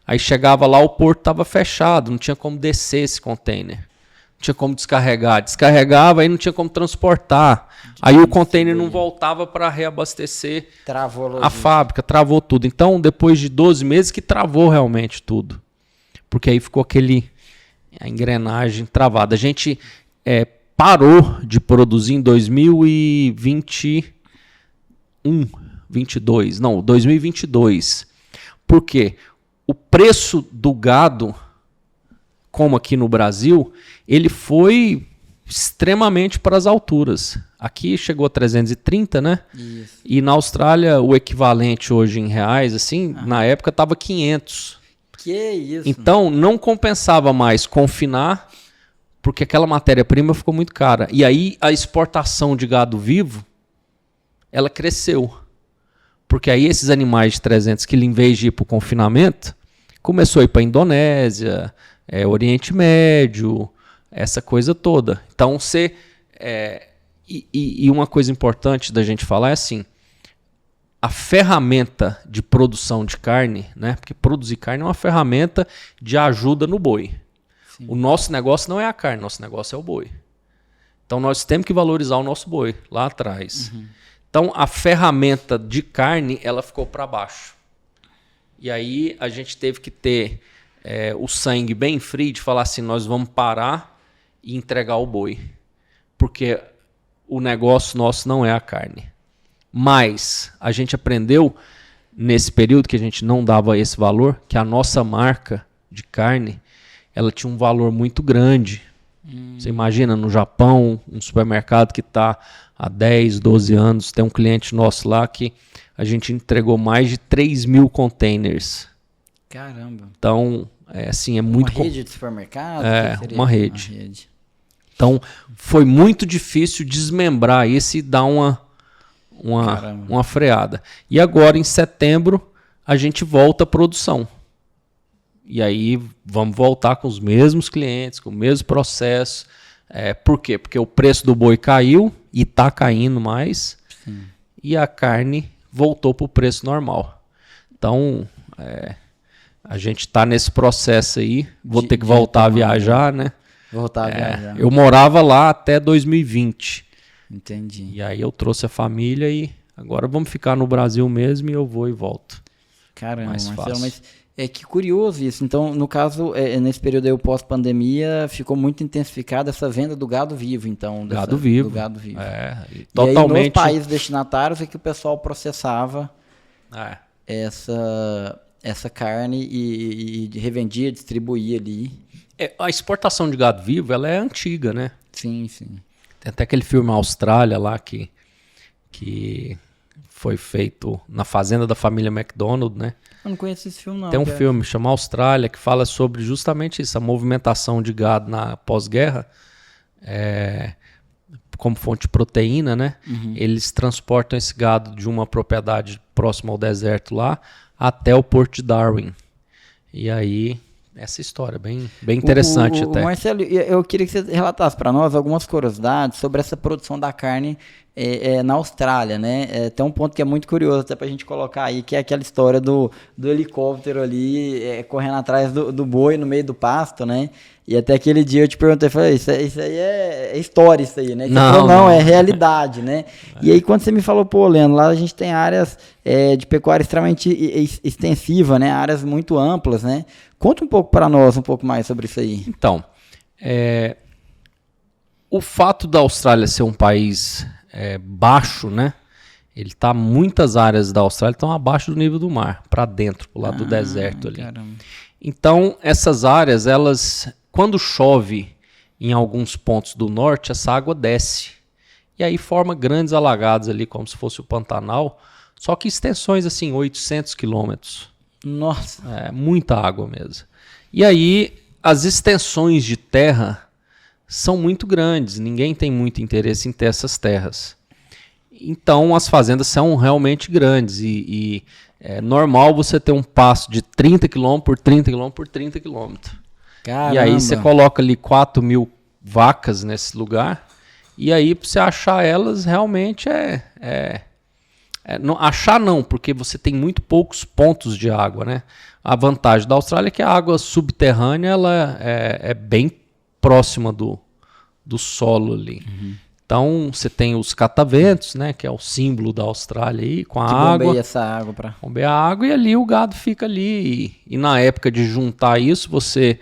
S2: aí chegava lá, o porto estava fechado, não tinha como descer esse container, não tinha como descarregava, aí não tinha como transportar, aí o container não voltava para reabastecer a fábrica, travou tudo. Então, depois de 12 meses que travou realmente tudo, porque aí ficou a engrenagem travada. A gente parou de produzir em 2022. Por quê? O preço do gado, como aqui no Brasil, ele foi extremamente para as alturas. Aqui chegou a 330, né?
S1: Isso.
S2: E na Austrália, o equivalente hoje em reais, assim, na época estava 500.
S1: Que isso?
S2: Então, não compensava mais confinar, porque aquela matéria-prima ficou muito cara. E aí, a exportação de gado vivo, ela cresceu. Porque aí, esses animais de 300 quilos, em vez de ir para o confinamento, começou a ir para a Indonésia, Oriente Médio, essa coisa toda. Então, e uma coisa importante da gente falar é assim, a ferramenta de produção de carne, né? Porque produzir carne é uma ferramenta de ajuda no boi. Sim. O nosso negócio não é a carne, nosso negócio é o boi. Então, nós temos que valorizar o nosso boi lá atrás. Então, a ferramenta de carne, ela ficou para baixo. E aí, a gente teve que ter o sangue bem frio de falar assim, nós vamos parar e entregar o boi. Porque o negócio nosso não é a carne. Mas a gente aprendeu, nesse período que a gente não dava esse valor, que a nossa marca de carne, ela tinha um valor muito grande. Você imagina, no Japão, um supermercado que está há 10, 12 anos, tem um cliente nosso lá que a gente entregou mais de 3 mil containers.
S1: Caramba.
S2: Então, é muito...
S1: Uma rede de supermercado?
S2: Uma rede. Então, foi muito difícil desmembrar isso e dar uma freada. E agora, em setembro, a gente volta à produção. E aí, vamos voltar com os mesmos clientes, com o mesmo processo. Por quê? Porque o preço do boi caiu e está caindo mais. Sim. E a carne voltou para o preço normal. Então, a gente está nesse processo aí. Vou ter que voltar a viajar, né?
S1: Voltar a viajar.
S2: Eu morava lá até 2020.
S1: Entendi.
S2: E aí eu trouxe a família e agora vamos ficar no Brasil mesmo e eu vou e volto.
S1: Caramba, Marcelo, mas que curioso isso. Então, no caso, nesse período aí, pós-pandemia, ficou muito intensificada essa venda do gado vivo, então. Do gado vivo.
S2: Totalmente.
S1: E aí, nos países destinatários é que o pessoal processava essa carne e revendia, distribuía ali.
S2: A exportação de gado vivo, ela é antiga, né?
S1: Sim, sim.
S2: Tem até aquele filme Austrália lá que foi feito na fazenda da família McDonald, né?
S1: Eu não conheço esse filme, não.
S2: Tem um filme chamado Austrália que fala sobre justamente isso, a movimentação de gado na pós-guerra, como fonte de proteína, né? Eles transportam esse gado de uma propriedade próxima ao deserto lá até o Porto de Darwin. E aí, essa história bem interessante até.
S1: Marcelo, eu queria que você relatasse para nós algumas curiosidades sobre essa produção da carne na Austrália, né? Tem um ponto que é muito curioso até pra gente colocar aí, que é aquela história do helicóptero ali correndo atrás do boi no meio do pasto, né? E até aquele dia eu te perguntei, falei, isso aí é história isso aí, né? Você falou, não, é realidade, né? E aí quando você me falou, pô, Leandro, lá a gente tem áreas de pecuária extremamente extensiva, né? Áreas muito amplas, né? Conta um pouco para nós, um pouco mais sobre isso aí.
S2: Então, o fato da Austrália ser um país baixo, né? Muitas áreas da Austrália estão abaixo do nível do mar, para dentro, pro lado do deserto ali. Caramba. Então, essas áreas, quando chove em alguns pontos do norte, essa água desce. E aí forma grandes alagados ali, como se fosse o Pantanal, só que extensões assim, 800 quilômetros.
S1: Nossa!
S2: Muita água mesmo. E aí, as extensões de terra são muito grandes, ninguém tem muito interesse em ter essas terras. Então, as fazendas são realmente grandes e é normal você ter um pasto de 30 km por 30 km por 30 km.
S1: Caramba.
S2: E aí você coloca ali 4.000 vacas nesse lugar, e aí para você achar elas realmente não, achar não, porque você tem muito poucos pontos de água, né? A vantagem da Austrália é que a água subterrânea ela é bem próxima do solo ali. Então você tem os cataventos, né, que é o símbolo da Austrália aí, com a água.
S1: Bombeia essa água para
S2: bombeia a água e ali o gado fica ali. E na época de juntar isso, você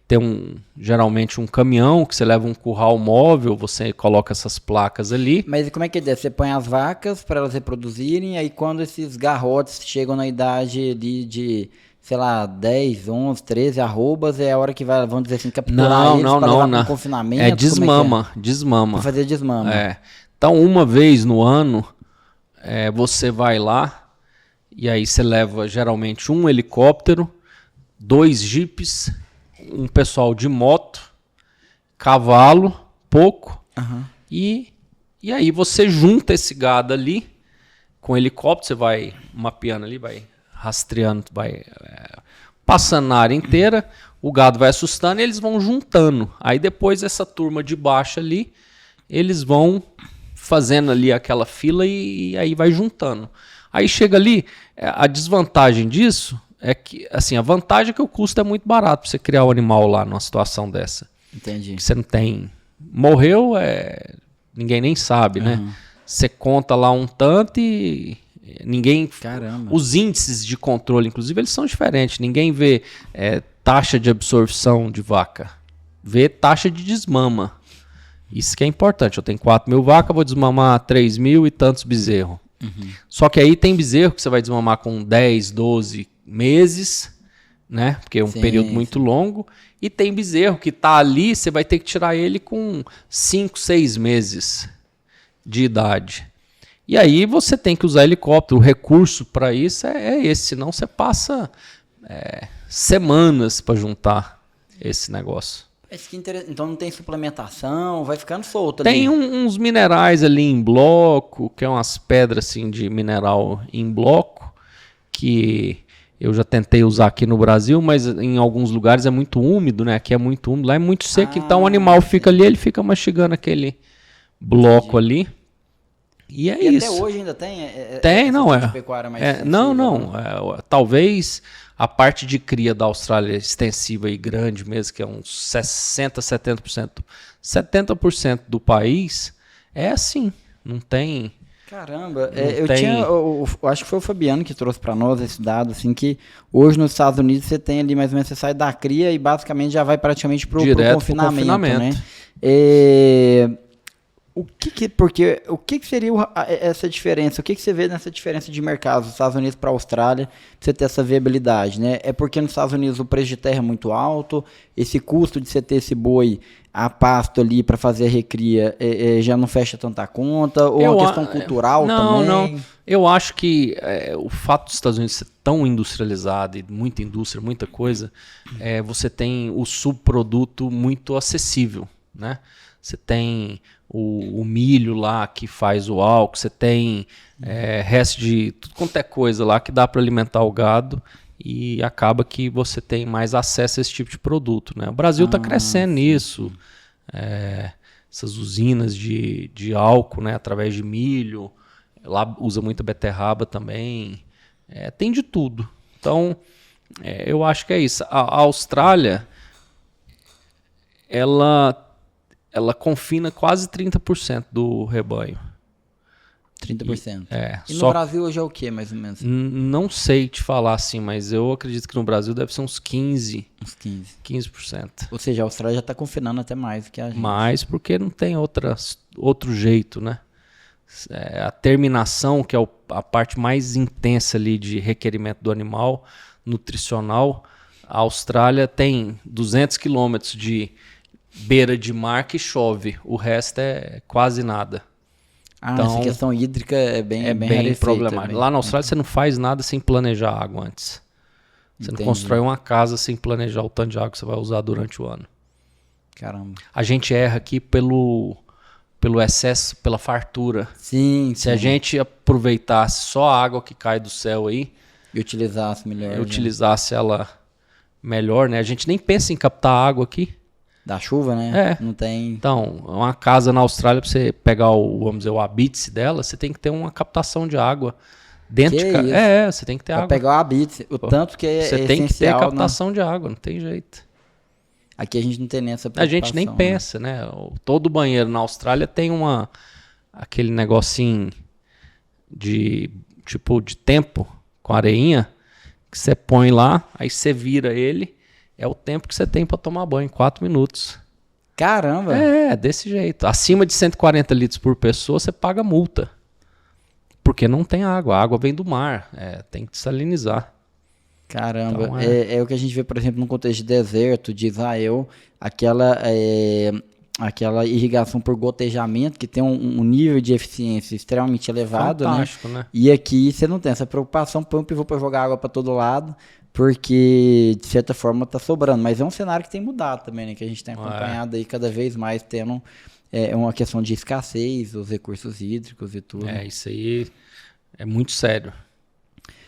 S2: tem geralmente um caminhão que você leva um curral móvel, você coloca essas placas ali.
S1: Mas como é que é? Você põe as vacas para elas reproduzirem, aí quando esses garrotes chegam na idade de sei lá, 10, 11, 13 arrobas, é a hora que vamos dizer assim, capturar eles para levar para confinamento?
S2: Desmama.
S1: Para fazer desmama.
S2: Então, uma vez no ano, você vai lá, e aí você leva geralmente um helicóptero, 2 jipes, um pessoal de moto, cavalo, pouco, e aí você junta esse gado ali, com o helicóptero, você vai mapeando ali, vai rastreando, vai passando na área inteira, o gado vai assustando e eles vão juntando. Aí depois essa turma de baixo ali, eles vão fazendo ali aquela fila e aí vai juntando. Aí chega ali, a desvantagem disso é que, assim, a vantagem é que o custo é muito barato para você criar o animal lá numa situação dessa.
S1: Entendi.
S2: Você não tem... Morreu, ninguém nem sabe, né? Você conta lá um tanto e... Ninguém.
S1: Caramba.
S2: Os índices de controle, inclusive, eles são diferentes. Ninguém vê taxa de absorção de vaca. Vê taxa de desmama. Isso que é importante. Eu tenho 4.000 vacas, vou desmamar 3.000 e tantos bezerros. Só que aí tem bezerro que você vai desmamar com 10, 12 meses, né? Porque é um período muito longo. E tem bezerro que tá ali, você vai ter que tirar ele com 5, 6 meses de idade. E aí você tem que usar helicóptero. O recurso para isso é esse, senão você passa semanas para juntar esse negócio.
S1: Então não tem suplementação, vai ficando solto ali.
S2: Tem uns minerais ali em bloco, que é umas pedras assim, de mineral em bloco, que eu já tentei usar aqui no Brasil, mas em alguns lugares é muito úmido, né? Aqui é muito úmido, lá é muito seco, então o animal fica ali, ele fica mastigando aquele bloco ali. E isso.
S1: Até hoje ainda tem?
S2: Tem, não é.
S1: Pecuária mais
S2: não. Talvez a parte de cria da Austrália extensiva e grande mesmo, que é uns 60%, 70%. 70% do país é assim. Não tem.
S1: Caramba, eu acho que foi o Fabiano que trouxe para nós esse dado, assim, que hoje nos Estados Unidos você tem ali mais ou menos, você sai da cria e basicamente já vai praticamente pro confinamento, né? Porque o que seria essa diferença? O que você vê nessa diferença de mercado dos Estados Unidos para a Austrália, pra você ter essa viabilidade, né? É porque nos Estados Unidos o preço de terra é muito alto, esse custo de você ter esse boi a pasto ali para fazer a recria já não fecha tanta conta, ou é uma questão cultural também? Não.
S2: Eu acho que o fato dos Estados Unidos ser tão industrializado e muita indústria, muita coisa, você tem o subproduto muito acessível, né? Você tem o milho lá que faz o álcool, você tem resto de tudo quanto é coisa lá que dá para alimentar o gado e acaba que você tem mais acesso a esse tipo de produto, né? O Brasil está crescendo nisso, essas usinas de álcool, né, através de milho, lá usa muita beterraba também, tem de tudo. Então, eu acho que é isso. A Austrália, ela confina quase 30% do rebanho.
S1: 30%. E no Brasil hoje é o que, mais ou menos?
S2: Não sei te falar assim, mas eu acredito que no Brasil deve ser uns 15%.
S1: Uns 15%.
S2: 15%.
S1: Ou seja, a Austrália já está confinando até mais do que a gente.
S2: Mais porque não tem outro jeito, né? A terminação, que é a parte mais intensa ali de requerimento do animal, nutricional, a Austrália tem 200 quilômetros de beira de mar que chove, o resto é quase nada.
S1: Então, essa questão hídrica é bem
S2: problemática. Lá na Austrália você não faz nada sem planejar água antes. Você não constrói uma casa sem planejar o tanto de água que você vai usar durante o ano.
S1: Caramba.
S2: A gente erra aqui pelo excesso, pela fartura.
S1: Sim.
S2: Se a gente aproveitasse só a água que cai do céu aí
S1: e utilizasse melhor.
S2: Utilizasse ela melhor, né? A gente nem pensa em captar água aqui.
S1: Da chuva, né? Não tem.
S2: Então, uma casa na Austrália, para você pegar vamos dizer, o habite dela, você tem que ter uma captação de água dentro de casa. Você tem que ter água.
S1: Para pegar o habite, o tanto que é essencial.
S2: Você tem que ter captação de água, não tem jeito.
S1: Aqui a gente não tem nem essa preocupação.
S2: A gente nem pensa, né? Todo banheiro na Austrália tem aquele negocinho de tempo com areinha que você põe lá, aí você vira ele. É o tempo que você tem para tomar banho, 4 minutos.
S1: Caramba!
S2: Desse jeito. Acima de 140 litros por pessoa, você paga multa. Porque não tem água. A água vem do mar. Tem que desalinizar.
S1: Caramba. Então, é o que a gente vê, por exemplo, no contexto de deserto de Israel, aquela irrigação por gotejamento, que tem um nível de eficiência extremamente elevado.
S2: Fantástico, né?
S1: E aqui você não tem essa preocupação, põe um pivô para jogar água para todo lado, porque de certa forma está sobrando. Mas é um cenário que tem mudado também, né? Que a gente tem acompanhado aí cada vez mais, tendo uma questão de escassez dos recursos hídricos e tudo.
S2: Isso aí é muito sério.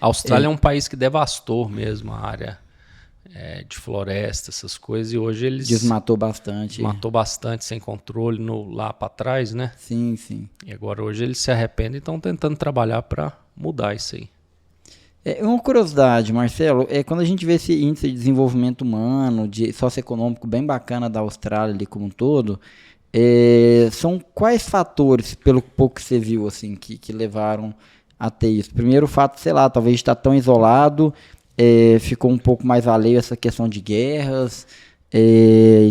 S2: A Austrália é um país que devastou mesmo a área de floresta, essas coisas, e hoje eles...
S1: Desmatou bastante.
S2: Desmatou bastante, sem controle, lá para trás, né?
S1: Sim, sim.
S2: E agora hoje eles se arrependem e estão tentando trabalhar para mudar isso aí.
S1: Uma curiosidade, Marcelo, quando a gente vê esse índice de desenvolvimento humano, de socioeconômico bem bacana da Austrália ali como um todo, são quais fatores, pelo pouco que você viu, assim, que levaram a ter isso? Primeiro o fato, sei lá, talvez estar tão isolado, ficou um pouco mais alheio a essa questão de guerras,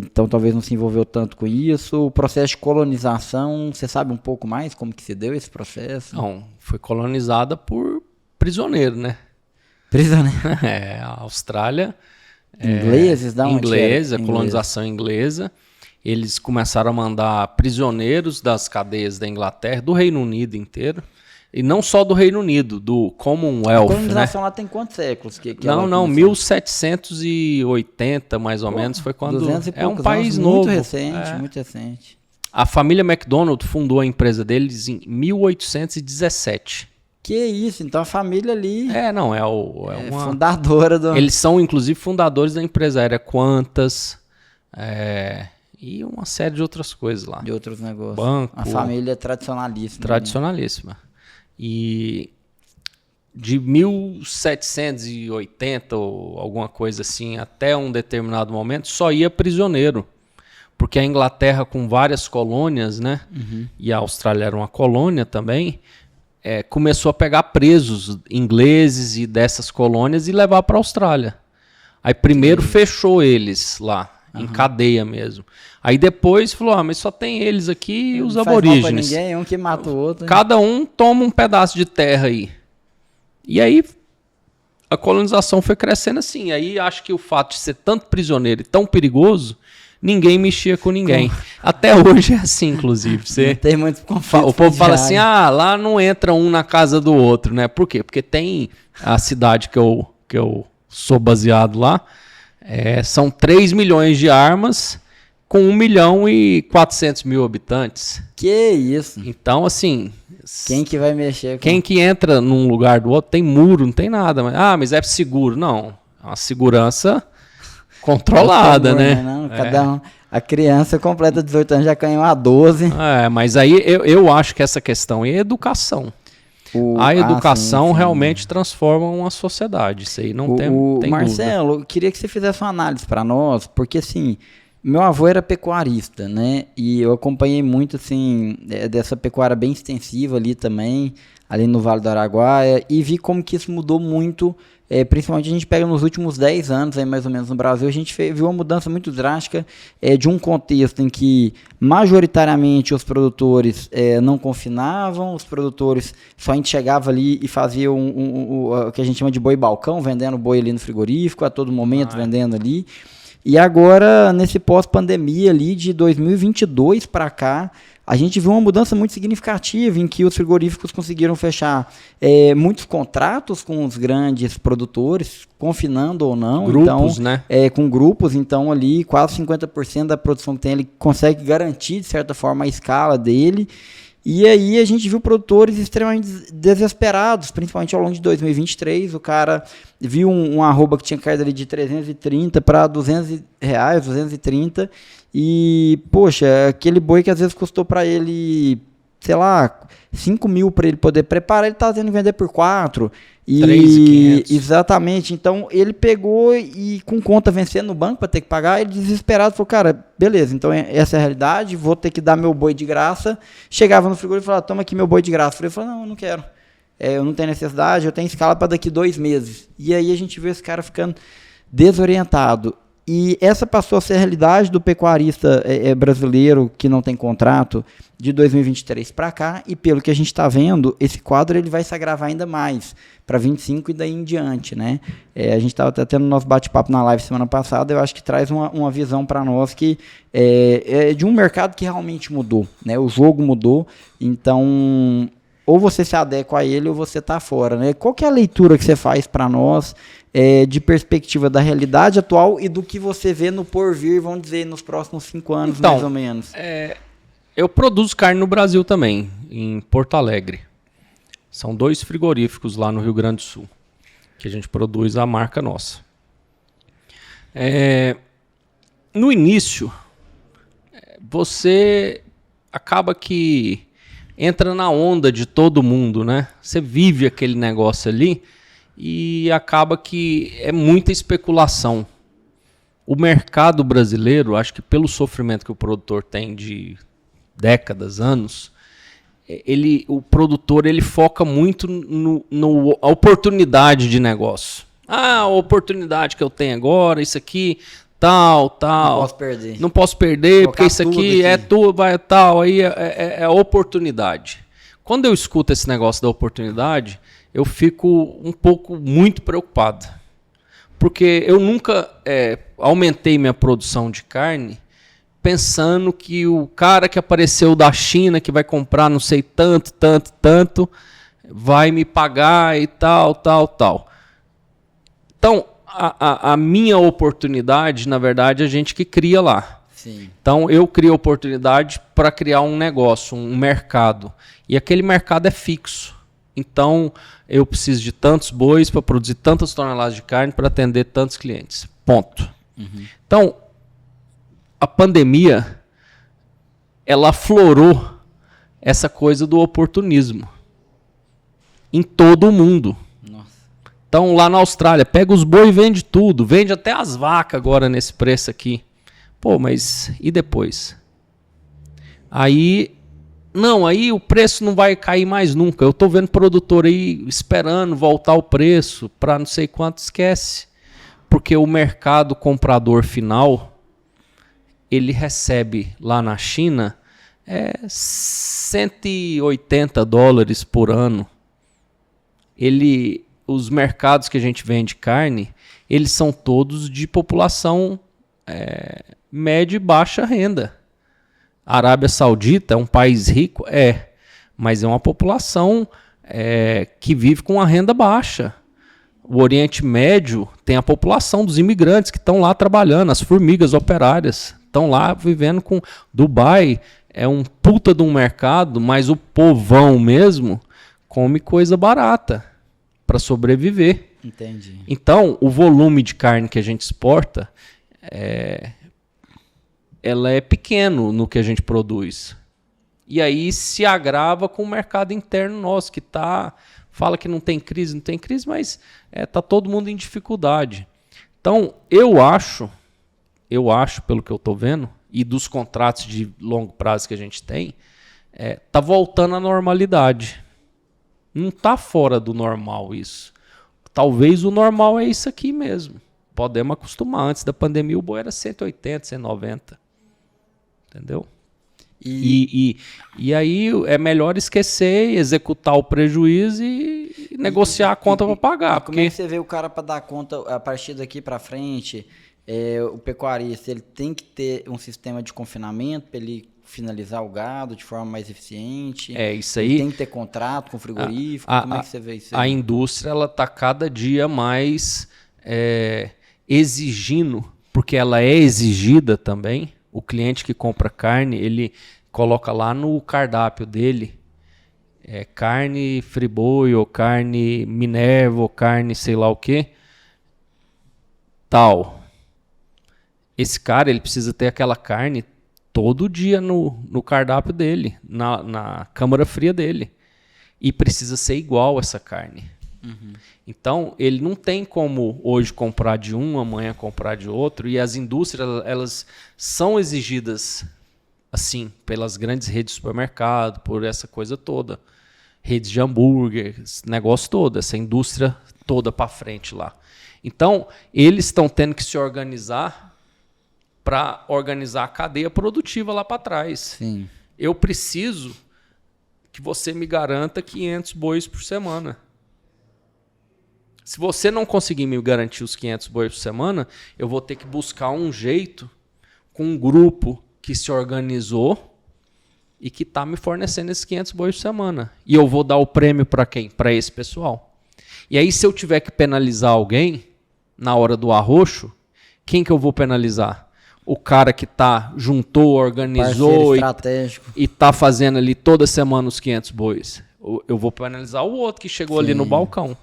S1: então talvez não se envolveu tanto com isso. O processo de colonização, você sabe um pouco mais como que se deu esse processo?
S2: Não, foi colonizada por prisioneiro, né?
S1: Prisioneiro?
S2: A Austrália...
S1: Ingleses, da onde
S2: inglesa, colonização inglesa. Eles começaram a mandar prisioneiros das cadeias da Inglaterra, do Reino Unido inteiro. E não só do Reino Unido, do Commonwealth. A
S1: colonização lá tem quantos séculos?
S2: Não, 1780 mais ou menos foi quando...
S1: 200 e poucos
S2: um país
S1: anos,
S2: novo.
S1: Muito recente.
S2: A família McDonald fundou a empresa deles em 1817.
S1: Que isso, então a família ali...
S2: É uma...
S1: fundadora do...
S2: Eles são, inclusive, fundadores da empresa aérea Qantas, e uma série de outras coisas lá.
S1: De outros negócios.
S2: Banco.
S1: A família tradicionalíssima.
S2: Tradicionalíssima. Né? E de 1780 ou alguma coisa assim, até um determinado momento, só ia prisioneiro. Porque a Inglaterra, com várias colônias, né? Uhum. E a Austrália era uma colônia também, começou a pegar presos ingleses e dessas colônias e levar para a Austrália. Aí primeiro fechou eles lá. em cadeia mesmo. Aí depois falou, mas só tem eles aqui e os
S1: não
S2: aborígenes.
S1: Não faz mal pra ninguém, um que mata o outro.
S2: Cada um toma um pedaço de terra aí. E aí a colonização foi crescendo assim. Aí acho que o fato de ser tanto prisioneiro e tão perigoso, ninguém mexia com ninguém. Até hoje é assim, inclusive.
S1: Não tem muito conflito.
S2: O povo fala assim, lá não entra um na casa do outro, né? Por quê? Porque tem a cidade que eu sou baseado lá, são 3 milhões de armas com 1.400.000 habitantes.
S1: Que isso?
S2: Então, assim...
S1: Quem que vai mexer com...
S2: Quem que entra num lugar do outro, tem muro, não tem nada. Mas é seguro. Não, é uma segurança controlada, né?
S1: Não, cada um... A criança completa 18 anos já ganhou a 12.
S2: Mas aí eu acho que essa questão é educação. A educação sim. Realmente transforma uma sociedade. Isso aí não tem
S1: Marcelo,
S2: dúvida.
S1: Eu queria que você fizesse uma análise para nós, porque assim... Meu avô era pecuarista, né? E eu acompanhei muito, assim, dessa pecuária bem extensiva ali também, ali no Vale do Araguaia, e vi como que isso mudou muito, principalmente a gente pega nos últimos 10 anos, aí mais ou menos no Brasil, a gente viu uma mudança muito drástica de um contexto em que, majoritariamente, os produtores não confinavam, os produtores só a gente chegava ali e fazia o que a gente chama de boi balcão, vendendo boi ali no frigorífico, a todo momento vendendo ali. E agora, nesse pós-pandemia ali de 2022 para cá, a gente viu uma mudança muito significativa em que os frigoríficos conseguiram fechar muitos contratos com os grandes produtores, confinando ou não.
S2: Grupos,
S1: então,
S2: né?
S1: Com grupos, então ali quase 50% da produção que tem, ele consegue garantir, de certa forma, a escala dele. E aí a gente viu produtores extremamente desesperados, principalmente ao longo de 2023. O cara viu um arroba que tinha caído ali de 330 para R$200, 230. E, poxa, aquele boi que às vezes custou para ele, sei lá, 5 mil para ele poder preparar, ele está tendo que vender por 4.
S2: 3.500.
S1: Exatamente. Então ele pegou e com conta vencendo no banco para ter que pagar, ele desesperado falou, cara, beleza, então essa é a realidade, vou ter que dar meu boi de graça. Chegava no frigorífico e falava, toma aqui meu boi de graça. Eu falei, não, eu não quero. Eu não tenho necessidade, eu tenho escala para daqui 2 meses. E aí a gente vê esse cara ficando desorientado. E essa passou a ser a realidade do pecuarista brasileiro que não tem contrato de 2023 para cá, e pelo que a gente está vendo, esse quadro ele vai se agravar ainda mais para 25 e daí em diante, né? A gente estava até tendo nosso bate-papo na live semana passada, eu acho que traz uma visão para nós que é de um mercado que realmente mudou, né? O jogo mudou, então ou você se adequa a ele ou você está fora, né? Qual que é a leitura que você faz para nós de perspectiva da realidade atual e do que você vê no porvir, vamos dizer, nos próximos 5 anos, mais ou menos?
S2: Eu produzo carne no Brasil também, em Porto Alegre. São 2 frigoríficos lá no Rio Grande do Sul, que a gente produz a marca nossa. No início, você acaba que entra na onda de todo mundo, né? Você vive aquele negócio ali e acaba que é muita especulação. O mercado brasileiro, acho que pelo sofrimento que o produtor tem de décadas, anos, o produtor ele foca muito na oportunidade de negócio. A oportunidade que eu tenho agora, isso aqui, tal.
S1: Não posso perder.
S2: Não posso perder, porque isso aqui é tudo, vai tal, aí é oportunidade. Quando eu escuto esse negócio da oportunidade, eu fico muito preocupado. Porque eu nunca aumentei minha produção de carne pensando que o cara que apareceu da China, que vai comprar não sei tanto, vai me pagar e tal. Então, a minha oportunidade, na verdade, é a gente que cria lá.
S1: Sim.
S2: Então, eu crio oportunidade para criar um negócio, um mercado. E aquele mercado é fixo. Então, eu preciso de tantos bois para produzir tantas toneladas de carne para atender tantos clientes. Ponto.
S1: Uhum.
S2: Então, a pandemia, ela aflorou essa coisa do oportunismo em todo o mundo.
S1: Nossa.
S2: Então, lá na Austrália, pega os bois e vende tudo. Vende até as vacas agora nesse preço aqui. Pô, mas e depois? Aí o preço não vai cair mais nunca. Eu estou vendo produtor aí esperando voltar o preço para não sei quanto, esquece. Porque o mercado comprador final ele recebe lá na China $180 por ano. Os mercados que a gente vende carne, eles são todos de população média e baixa renda. A Arábia Saudita é um país rico? Mas é uma população que vive com uma renda baixa. O Oriente Médio tem a população dos imigrantes que estão lá trabalhando, as formigas operárias, estão lá vivendo com... Dubai é um puta de um mercado, mas o povão mesmo come coisa barata para sobreviver.
S1: Entendi.
S2: Então, o volume de carne que a gente exporta, ela é pequeno no que a gente produz. E aí se agrava com o mercado interno nosso, que fala que não tem crise, mas está todo mundo em dificuldade. Então, eu acho, pelo que eu estou vendo, e dos contratos de longo prazo que a gente tem, está voltando à normalidade. Não está fora do normal isso. Talvez o normal é isso aqui mesmo. Podemos acostumar. Antes da pandemia o boi era 180, 190. Entendeu? E aí é melhor esquecer, executar o prejuízo e negociar a conta para pagar.
S1: Como é que você vê o cara para dar conta a partir daqui para frente? O pecuarista ele tem que ter um sistema de confinamento para ele finalizar o gado de forma mais eficiente.
S2: Isso aí.
S1: Ele tem que ter contrato com o frigorífico. Como é que você vê isso aí?
S2: A indústria ela está cada dia mais exigindo, porque ela é exigida também. O cliente que compra carne, ele coloca lá no cardápio dele carne Friboi, ou carne Minerva, ou carne sei lá o que, tal. Esse cara ele precisa ter aquela carne todo dia no cardápio dele, na câmara fria dele. E precisa ser igual essa carne. Uhum. Então, ele não tem como hoje comprar de um, amanhã comprar de outro. E as indústrias, elas são exigidas, assim, pelas grandes redes de supermercado, por essa coisa toda. Redes de hambúrguer, esse negócio todo, essa indústria toda para frente lá. Então, eles estão tendo que se organizar para organizar a cadeia produtiva lá para trás.
S1: Sim.
S2: Eu preciso que você me garanta 500 bois por semana. Se você não conseguir me garantir os 500 bois por semana, eu vou ter que buscar um jeito com um grupo que se organizou e que está me fornecendo esses 500 bois por semana. E eu vou dar o prêmio para quem? Para esse pessoal. E aí, se eu tiver que penalizar alguém na hora do arroxo, quem que eu vou penalizar? O cara que juntou, organizou e está fazendo ali toda semana os 500 bois. Eu vou penalizar o outro que chegou ali no balcão.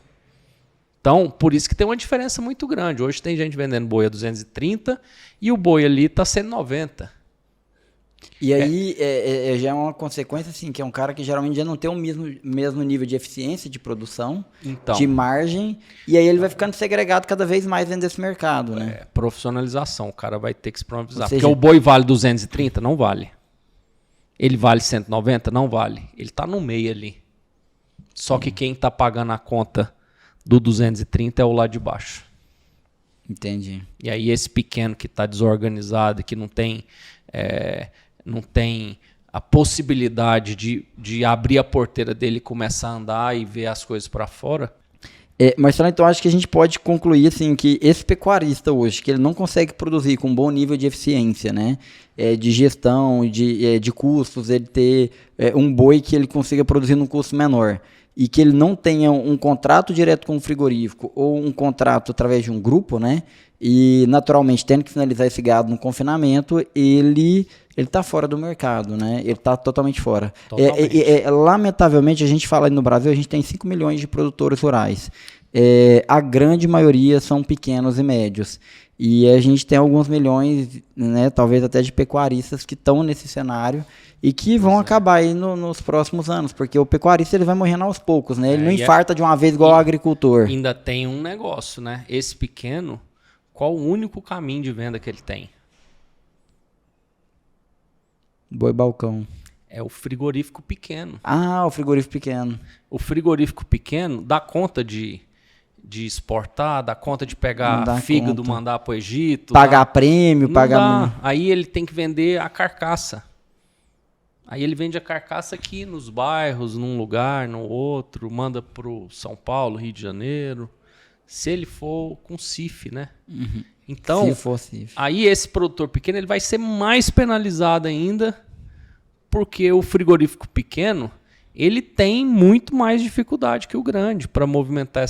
S2: Então, por isso que tem uma diferença muito grande. Hoje tem gente vendendo boi a 230 e o boi ali está 190.
S1: E aí já é uma consequência assim, que é um cara que geralmente já não tem o mesmo nível de eficiência de produção, de margem, e aí ele vai ficando segregado cada vez mais dentro desse mercado, né?
S2: Profissionalização, o cara vai ter que se profissionalizar. Porque o boi vale 230? Não vale. Ele vale 190? Não vale. Ele está no meio ali. Só que quem está pagando a conta do 230 é o lá de baixo.
S1: Entendi.
S2: E aí esse pequeno que está desorganizado, que não tem a possibilidade de abrir a porteira dele e começar a andar e ver as coisas para fora.
S1: Marcelo, então acho que a gente pode concluir assim, que esse pecuarista hoje, que ele não consegue produzir com um bom nível de eficiência, né, de gestão, de custos, ele ter um boi que ele consiga produzir num custo menor, e que ele não tenha um contrato direto com o frigorífico ou um contrato através de um grupo, né? E naturalmente tendo que finalizar esse gado no confinamento, ele está fora do mercado, né? Ele está totalmente fora. Lamentavelmente, a gente fala no Brasil, a gente tem 5 milhões de produtores rurais. A grande maioria são pequenos e médios. E a gente tem alguns milhões, né, talvez até de pecuaristas que estão nesse cenário e que vão acabar aí nos próximos anos, porque o pecuarista ele vai morrendo aos poucos, né? Ele não infarta de uma vez igual o agricultor.
S2: Ainda tem um negócio, né? Esse pequeno, qual o único caminho de venda que ele tem?
S1: Boi balcão.
S2: É o frigorífico pequeno.
S1: Ah, o frigorífico pequeno.
S2: O frigorífico pequeno dá conta de de exportar, dá conta de pegar fígado, mandar para o Egito.
S1: Pagar prêmio, pagar...
S2: Aí ele tem que vender a carcaça. Aí ele vende a carcaça aqui nos bairros, num lugar, no outro, manda para o São Paulo, Rio de Janeiro. Se ele for com CIF, né?
S1: Uhum.
S2: Então,
S1: se for CIF.
S2: Aí esse produtor pequeno ele vai ser mais penalizado ainda, porque o frigorífico pequeno ele tem muito mais dificuldade que o grande para movimentar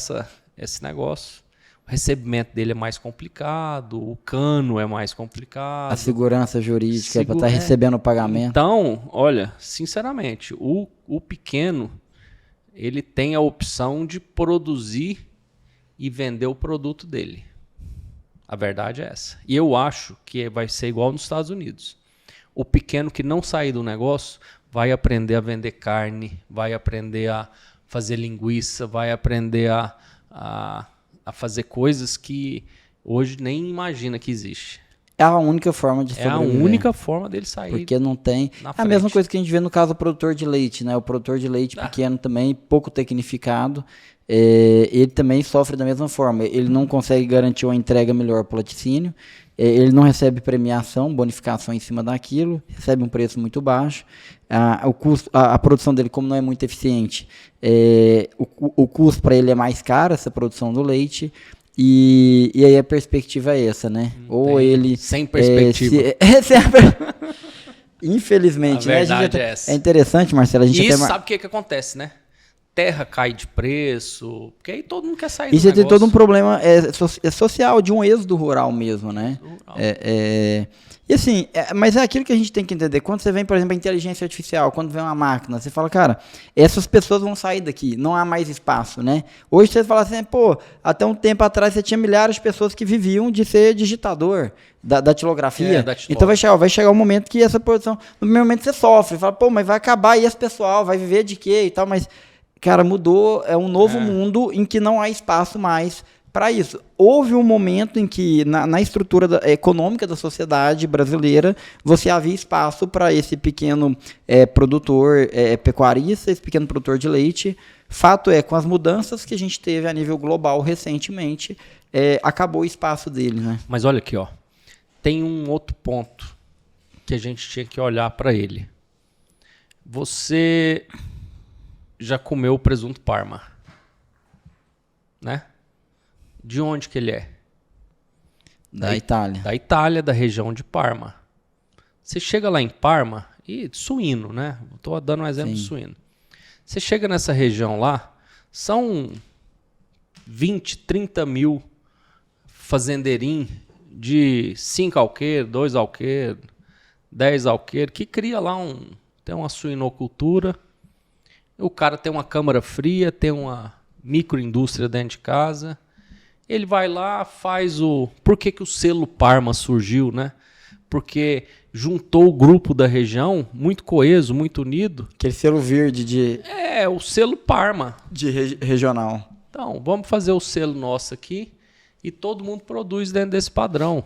S2: esse negócio. O recebimento dele é mais complicado, o cano é mais complicado. A
S1: segurança jurídica para estar recebendo o pagamento.
S2: Então, olha, sinceramente, o pequeno ele tem a opção de produzir e vender o produto dele. A verdade é essa. E eu acho que vai ser igual nos Estados Unidos. O pequeno que não sair do negócio vai aprender a vender carne, vai aprender a fazer linguiça, vai aprender a fazer coisas que hoje nem imagina que existe.
S1: É a única forma de sobreviver.
S2: É a única forma dele sair.
S1: Porque não tem... É a mesma coisa que a gente vê no caso do produtor de leite, né? O produtor de leite pequeno também, pouco tecnificado, ele também sofre da mesma forma. Ele não consegue garantir uma entrega melhor para o laticínio, ele não recebe premiação, bonificação em cima daquilo, recebe um preço muito baixo. O custo, a produção dele, como não é muito eficiente, o custo para ele é mais caro, essa produção do leite. E aí a perspectiva é essa, né? Ou ele...
S2: Sem perspectiva.
S1: Infelizmente,
S2: né? A verdade é essa.
S1: É interessante, Marcelo.
S2: Isso sabe o que acontece, né? Terra cai de preço, porque aí todo mundo quer sair do
S1: negócio. Isso tem todo um problema social, de um êxodo rural mesmo, né? E assim, mas é aquilo que a gente tem que entender. Quando você vem, por exemplo, a inteligência artificial, quando vem uma máquina, você fala, cara, essas pessoas vão sair daqui, não há mais espaço, né? Hoje você fala assim, pô, até um tempo atrás você tinha milhares de pessoas que viviam de ser digitador, da datilografia. Então vai chegar um momento que essa produção, no primeiro momento você sofre, fala, pô, mas vai acabar e esse pessoal vai viver de quê e tal, mas, cara, mudou, é um novo mundo em que não há espaço mais para isso. Houve um momento em que, na estrutura econômica da sociedade brasileira, você havia espaço para esse pequeno produtor pecuarista, esse pequeno produtor de leite. Fato é, com as mudanças que a gente teve a nível global recentemente, acabou o espaço dele, né?
S2: Mas olha aqui, ó, tem um outro ponto que a gente tinha que olhar para ele. Você já comeu presunto Parma, né? De onde que ele é?
S1: Da Itália.
S2: Da Itália, da região de Parma. Você chega lá em Parma, e suíno, né? Estou dando um exemplo de suíno. Você chega nessa região lá, são 20, 30 mil fazendeirinhos de 5 alqueires, 2 alqueires, 10 alqueires, que cria lá tem uma suinocultura. O cara tem uma câmara fria, tem uma microindústria dentro de casa. Ele vai lá, faz o... Por que o selo Parma surgiu, né? Porque juntou o grupo da região, muito coeso, muito unido.
S1: Aquele selo verde de...
S2: o selo Parma.
S1: De regional.
S2: Então, vamos fazer o selo nosso aqui e todo mundo produz dentro desse padrão.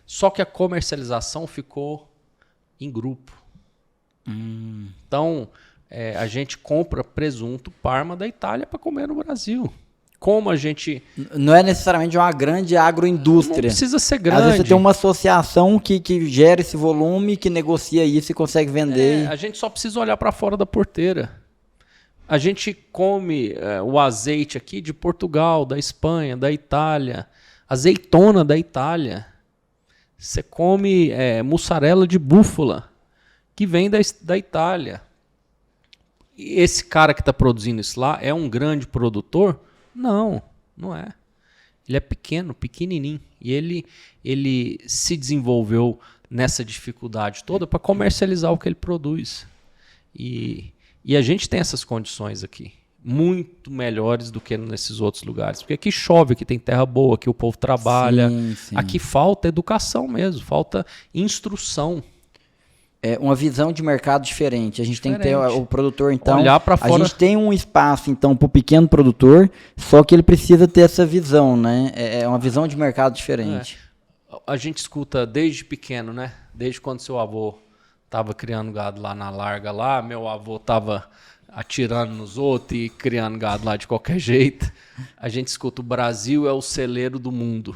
S2: Só que a comercialização ficou em grupo. Então, a gente compra presunto Parma da Itália para comer no Brasil. Como a gente...
S1: Não é necessariamente uma grande agroindústria. Não
S2: precisa ser grande.
S1: Às vezes você tem uma associação que gera esse volume, que negocia isso e consegue vender.
S2: A gente só precisa olhar para fora da porteira. A gente come o azeite aqui de Portugal, da Espanha, da Itália. Azeitona da Itália. Você come mussarela de búfala, que vem da Itália. E esse cara que está produzindo isso lá é um grande produtor? Não, não é. Ele é pequeno, pequenininho. E ele se desenvolveu nessa dificuldade toda para comercializar o que ele produz. E a gente tem essas condições aqui, muito melhores do que nesses outros lugares. Porque aqui chove, aqui tem terra boa, aqui o povo trabalha. Sim. Aqui falta educação mesmo, falta instrução.
S1: Uma visão de mercado diferente. A gente tem que ter o produtor, então...
S2: Olhar para fora.
S1: A gente tem um espaço, então, para o pequeno produtor, só que ele precisa ter essa visão, né? É uma visão de mercado diferente.
S2: A gente escuta desde pequeno, né? Desde quando seu avô estava criando gado lá na Larga, lá, meu avô estava atirando nos outros e criando gado lá de qualquer jeito. A gente escuta, o Brasil é o celeiro do mundo.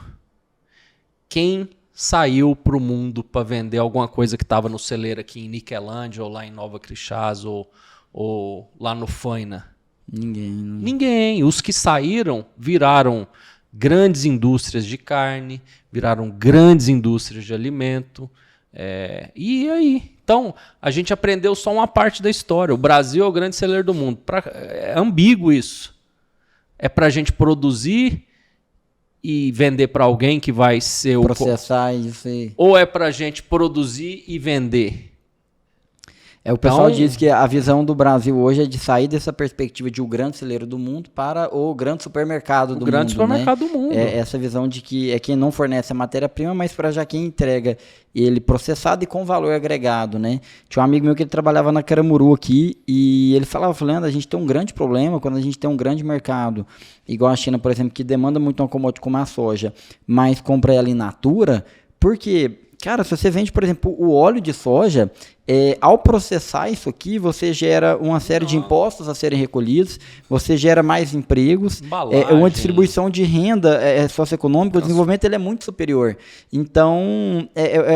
S2: Quem saiu para o mundo para vender alguma coisa que estava no celeiro aqui em Niquelândia, ou lá em Nova Crixás, ou lá no Faina? Ninguém. Os que saíram viraram grandes indústrias de carne, viraram grandes indústrias de alimento. E aí? Então, a gente aprendeu só uma parte da história. O Brasil é o grande celeiro do mundo. É ambíguo isso. É para a gente produzir e vender para alguém que vai ser
S1: processar isso aí.
S2: Ou é para a gente produzir e vender?
S1: O pessoal diz que a visão do Brasil hoje é de sair dessa perspectiva de o grande celeiro do mundo para o grande supermercado do mundo. O grande
S2: supermercado do mundo.
S1: Essa visão de que é quem não fornece a matéria-prima, mas para já quem entrega ele processado e com valor agregado, né? Tinha um amigo meu que ele trabalhava na Caramuru aqui e ele falava, Leandro, a gente tem um grande problema quando a gente tem um grande mercado, igual a China, por exemplo, que demanda muito uma commodity como a soja, mas compra ela in natura, porque... Cara, se você vende, por exemplo, o óleo de soja, ao processar isso aqui, você gera uma série de impostos a serem recolhidos, você gera mais empregos, uma distribuição de renda socioeconômica, o desenvolvimento ele é muito superior. Então,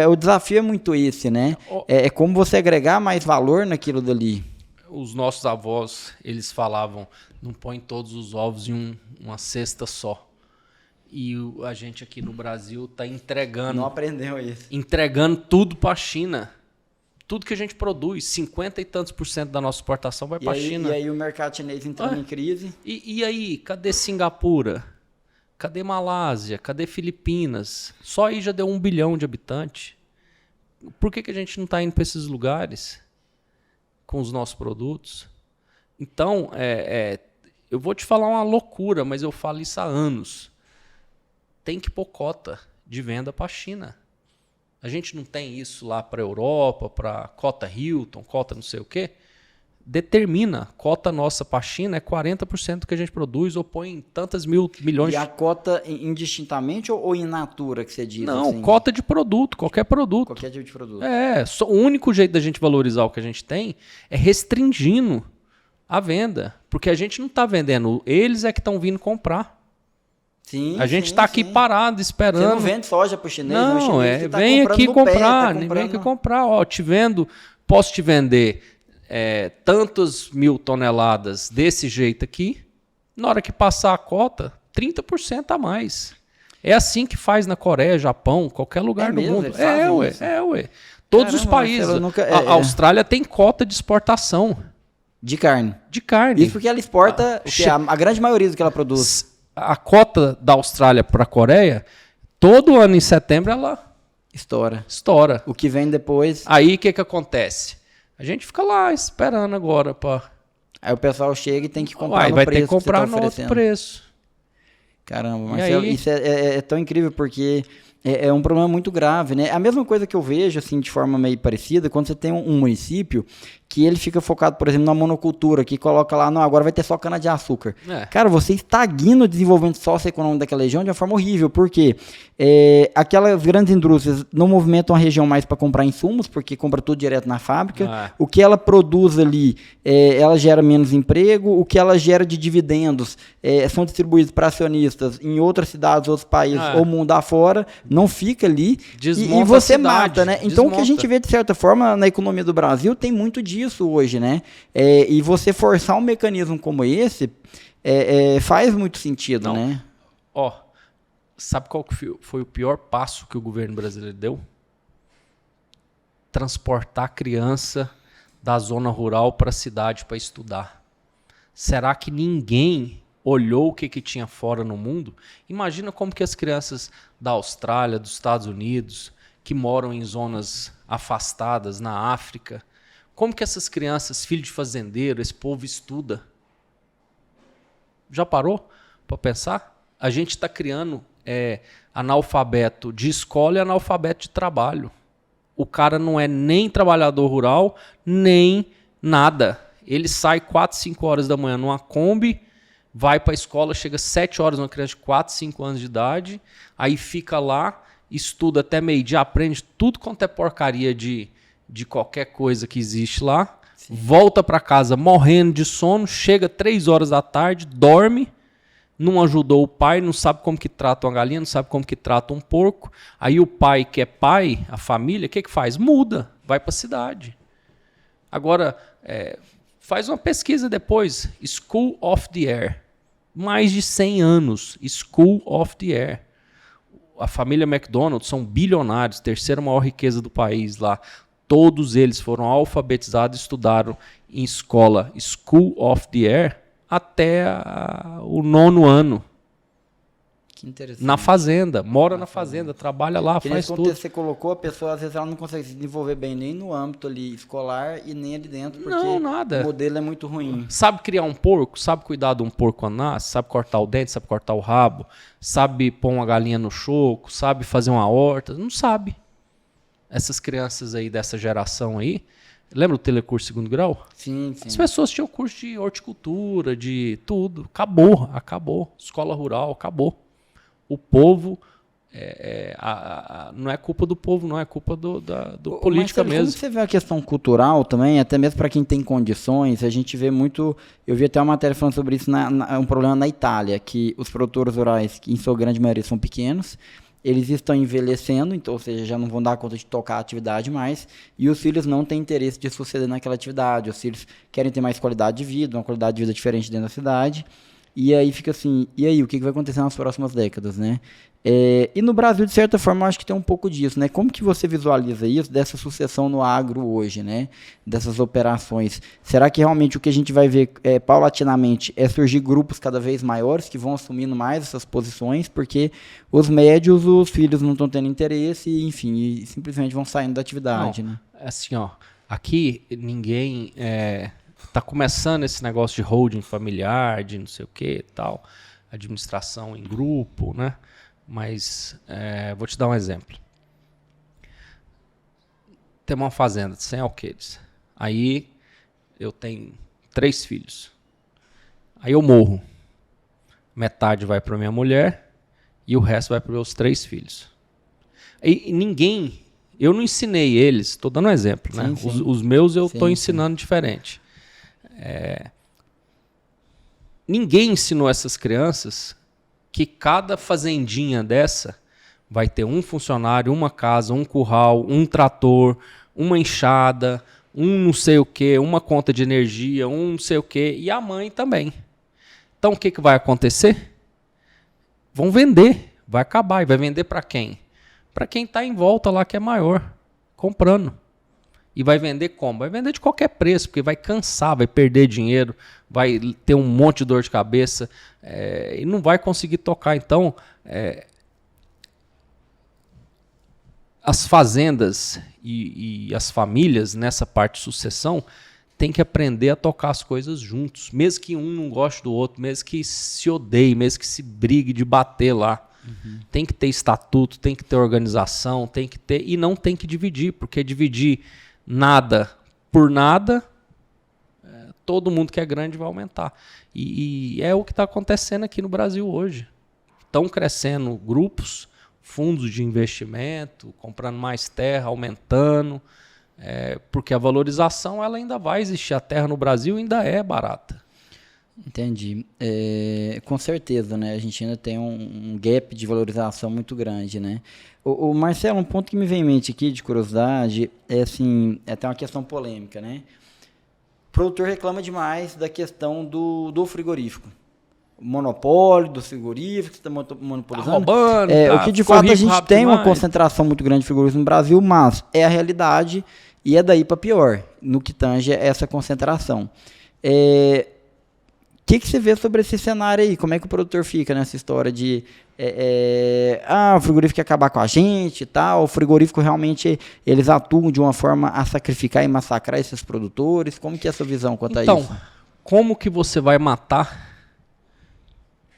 S1: o desafio é muito esse, né? É como você agregar mais valor naquilo dali.
S2: Os nossos avós, eles falavam, não põe todos os ovos em uma cesta só. E a gente aqui no Brasil está entregando...
S1: Não aprendeu isso.
S2: Entregando tudo para a China. Tudo que a gente produz, 50 e tantos % da nossa exportação vai para a China.
S1: E aí o mercado chinês entrando em crise.
S2: E aí, cadê Singapura? Cadê Malásia? Cadê Filipinas? Só aí já deu 1 bilhão de habitantes. Por que a gente não está indo para esses lugares com os nossos produtos? Então, eu vou te falar uma loucura, mas eu falo isso há anos. Tem que pôr cota de venda para a China. A gente não tem isso lá para a Europa, para cota Hilton, cota não sei o quê. Determina, cota nossa para a China é 40% do que a gente produz ou põe tantas milhões...
S1: E a cota indistintamente ou in natura que você diz?
S2: Não,
S1: assim?
S2: Cota de produto, qualquer produto.
S1: Qualquer tipo de produto.
S2: O único jeito da gente valorizar o que a gente tem é restringindo a venda. Porque a gente não está vendendo, eles é que estão vindo comprar.
S1: Sim,
S2: a gente está aqui parado, esperando. Você
S1: não vende soja para o chinês,
S2: não,
S1: o chinês que tá
S2: vem aqui comprar,
S1: vem
S2: aqui comprar. Ó, posso te vender tantas 1000 toneladas desse jeito aqui, na hora que passar a cota, 30% a mais. É assim que faz na Coreia, Japão, qualquer lugar do mundo. Ué. Todos os países. A Austrália tem cota de exportação.
S1: De carne.
S2: De carne.
S1: Isso porque ela exporta a grande maioria do que ela produz.
S2: A cota da Austrália para a Coreia, todo ano em setembro ela
S1: estoura.
S2: O
S1: que vem depois...
S2: Aí o que acontece? A gente fica lá esperando agora.
S1: Aí o pessoal chega e tem que comprar no
S2: vai
S1: preço
S2: ter que comprar no outro preço.
S1: Caramba, Marcelo, isso é tão incrível porque... É um problema muito grave, né? A mesma coisa que eu vejo, assim, de forma meio parecida, quando você tem um município que ele fica focado, por exemplo, na monocultura, que coloca lá, não, agora vai ter só cana-de-açúcar. Cara, você estagna o desenvolvimento socioeconômico daquela região de uma forma horrível, porque aquelas grandes indústrias não movimentam a região mais para comprar insumos, porque compra tudo direto na fábrica. O que ela produz ali, ela gera menos emprego, o que ela gera de dividendos são distribuídos para acionistas em outras cidades, outros países, ou mundo afora, não fica ali e você mata, né? Então, o que a gente vê, de certa forma, na economia do Brasil, tem muito disso hoje, né? E você forçar um mecanismo como esse faz muito sentido, né?
S2: Sabe qual que foi o pior passo que o governo brasileiro deu? Transportar a criança da zona rural para a cidade para estudar. Será que ninguém olhou o que tinha fora no mundo? Imagina como que as crianças da Austrália, dos Estados Unidos, que moram em zonas afastadas, na África, como que essas crianças, filhos de fazendeiro, esse povo estuda? Já parou para pensar? A gente está criando analfabeto de escola e analfabeto de trabalho. O cara não é nem trabalhador rural, nem nada. Ele sai 4, 5 horas da manhã numa Kombi, vai para a escola, chega 7 horas, uma criança de 4, 5 anos de idade, aí fica lá, estuda até meio-dia, aprende tudo quanto é porcaria de qualquer coisa que existe lá, volta para casa morrendo de sono, chega 3 horas da tarde, dorme, não ajudou o pai, não sabe como que trata uma galinha, não sabe como que trata um porco. Aí o pai, que é pai, a família, o que faz? Muda, vai para a cidade. Agora, faz uma pesquisa depois, School of the Air. Mais de 100 anos, School of the Air. A família McDonald's são bilionários, terceira maior riqueza do país lá. Todos eles foram alfabetizados e estudaram em escola School of the Air até o 9º ano.
S1: Que interessante.
S2: Na fazenda, mora na fazenda, trabalha lá,
S1: Porque
S2: faz tudo.
S1: Você colocou, a pessoa às vezes ela não consegue se desenvolver bem nem no âmbito ali escolar e nem ali dentro, porque
S2: Não, nada.
S1: o modelo é muito ruim.
S2: Sabe criar um porco, sabe cuidar de um porco quando nasce, sabe cortar o dente, sabe cortar o rabo, sabe pôr uma galinha no choco, sabe fazer uma horta, não sabe. Essas crianças aí dessa geração aí, lembra do telecurso 2º grau?
S1: Sim.
S2: As pessoas tinham curso de horticultura, de tudo, acabou. Escola rural, acabou. O povo, não é culpa do povo, não é culpa do política mesmo.
S1: Como você vê a questão cultural também, até mesmo para quem tem condições, a gente vê muito, eu vi até uma matéria falando sobre isso, um problema na Itália, que os produtores rurais, que em sua grande maioria são pequenos, eles estão envelhecendo, então, ou seja, já não vão dar conta de tocar a atividade mais, e os filhos não têm interesse de suceder naquela atividade, os filhos querem ter mais qualidade de vida, uma qualidade de vida diferente dentro da cidade. E aí fica assim, e aí, o que vai acontecer nas próximas décadas, né? E no Brasil, de certa forma, eu acho que tem um pouco disso, né? Como que você visualiza isso, dessa sucessão no agro hoje, né? Dessas operações. Será que realmente o que a gente vai ver paulatinamente é surgir grupos cada vez maiores que vão assumindo mais essas posições, porque os médios, os filhos não estão tendo interesse, enfim, e simplesmente vão saindo da atividade,
S2: não,
S1: né?
S2: Assim, ó, aqui ninguém... Tá começando esse negócio de holding familiar, de não sei o que e tal, administração em grupo, né? Mas vou te dar um exemplo. Tem uma fazenda de 100 alqueires. Aí eu tenho 3 filhos. Aí eu morro. Metade vai para minha mulher e o resto vai para meus 3 filhos. E ninguém... Eu não ensinei eles, estou dando um exemplo, né?
S1: Sim.
S2: Os meus eu estou ensinando diferente. Ninguém ensinou essas crianças que cada fazendinha dessa vai ter um funcionário, uma casa, um curral, um trator, uma enxada, um não sei o que, uma conta de energia, um não sei o que, e a mãe também. Então o que vai acontecer? Vão vender, vai acabar. E vai vender para quem? Para quem está em volta lá que é maior, comprando. E vai vender como? Vai vender de qualquer preço, porque vai cansar, vai perder dinheiro, vai ter um monte de dor de cabeça e não vai conseguir tocar. Então, as fazendas e as famílias nessa parte de sucessão têm que aprender a tocar as coisas juntos, mesmo que um não goste do outro, mesmo que se odeie, mesmo que se brigue de bater lá. Uhum. Tem que ter estatuto, tem que ter organização, tem que ter, e não tem que dividir, porque dividir nada por nada, todo mundo que é grande vai aumentar. E é o que está acontecendo aqui no Brasil hoje. Estão crescendo grupos, fundos de investimento, comprando mais terra, aumentando, porque a valorização ela ainda vai existir. A terra no Brasil ainda é barata.
S1: Entendi. Com certeza, né? A gente ainda tem um gap de valorização muito grande, né? O Marcelo, um ponto que me vem em mente aqui, de curiosidade, assim, é até uma questão polêmica, né? O produtor reclama demais da questão do frigorífico. O monopólio do frigorífico, que está monopolizando.
S2: Tá roubando,
S1: o que de fato a gente tem uma concentração muito grande de frigoríficos no Brasil, mas é a realidade e é daí para pior, no que tange essa concentração. O que você vê sobre esse cenário aí? Como é que o produtor fica nessa história de o frigorífico quer acabar com a gente e tal, o frigorífico realmente eles atuam de uma forma a sacrificar e massacrar esses produtores? Como que é a sua visão quanto a isso?
S2: Então, como que você vai matar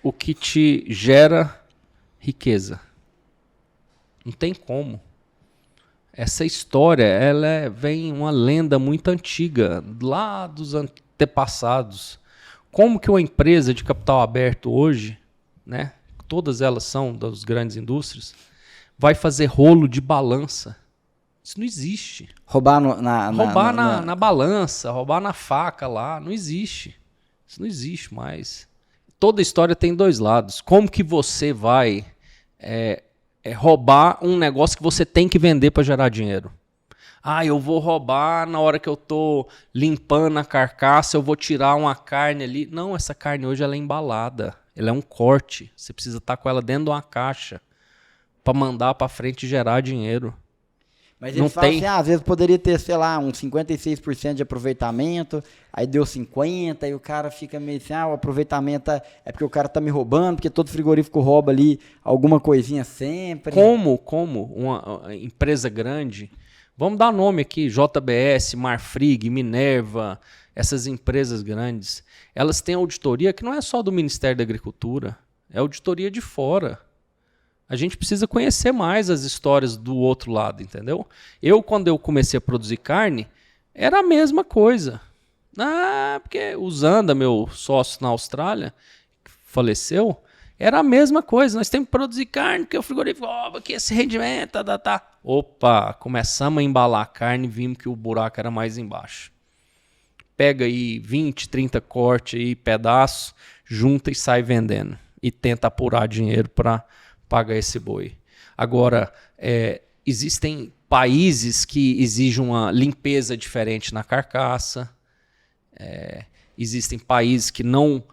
S2: o que te gera riqueza? Não tem como. Essa história, ela vem uma lenda muito antiga, lá dos antepassados. Como que uma empresa de capital aberto hoje, né, todas elas são das grandes indústrias, vai fazer rolo de balança Isso não existe.
S1: Roubar
S2: na balança, roubar na faca lá, não existe. Isso não existe mais. Toda história tem dois lados. Como que você vai roubar um negócio que você tem que vender para gerar dinheiro? Eu vou roubar na hora que eu tô limpando a carcaça, eu vou tirar uma carne ali. Não, essa carne hoje ela é embalada. Ela é um corte. Você precisa estar com ela dentro de uma caixa para mandar para frente e gerar dinheiro.
S1: Mas eles falam assim, às vezes poderia ter, sei lá, uns 56% de aproveitamento, aí deu 50%, aí o cara fica meio assim, o aproveitamento é porque o cara tá me roubando, porque todo frigorífico rouba ali alguma coisinha sempre.
S2: Como uma empresa grande, vamos dar nome aqui, JBS, Marfrig, Minerva, essas empresas grandes, elas têm auditoria que não é só do Ministério da Agricultura, é auditoria de fora. A gente precisa conhecer mais as histórias do outro lado, entendeu? Quando eu comecei a produzir carne, era a mesma coisa. Porque o Zanda, meu sócio na Austrália, que faleceu, era a mesma coisa. Nós temos que produzir carne, porque o frigorífico, aqui esse rendimento, Opa, começamos a embalar a carne e vimos que o buraco era mais embaixo. Pega aí 20, 30 cortes aí, pedaços, junta e sai vendendo. E tenta apurar dinheiro para pagar esse boi. Agora, existem países que exigem uma limpeza diferente na carcaça. Existem países que não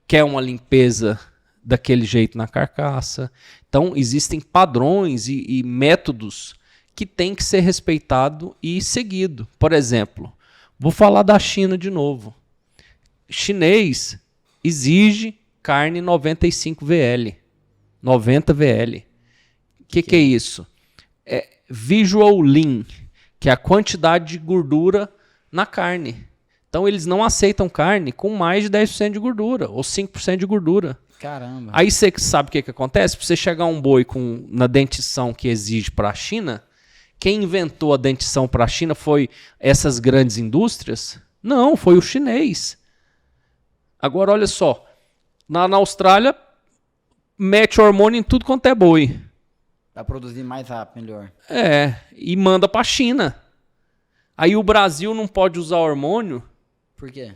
S2: querem uma limpeza daquele jeito na carcaça. Então, existem padrões e métodos que têm que ser respeitados e seguidos. Por exemplo, vou falar da China de novo. Chinês exige carne 95 VL. 90 VL. O que é isso? É visual lean, que é a quantidade de gordura na carne. Então, eles não aceitam carne com mais de 10% de gordura, ou 5% de gordura.
S1: Caramba.
S2: Aí você sabe o que acontece? Para você chegar um boi na dentição que exige para a China, quem inventou a dentição para a China foi essas grandes indústrias? Não, foi o chinês. Agora, olha só. Na Austrália, mete hormônio em tudo quanto é boi.
S1: Para produzir mais rápido, melhor.
S2: E manda para a China. Aí o Brasil não pode usar hormônio.
S1: Por quê?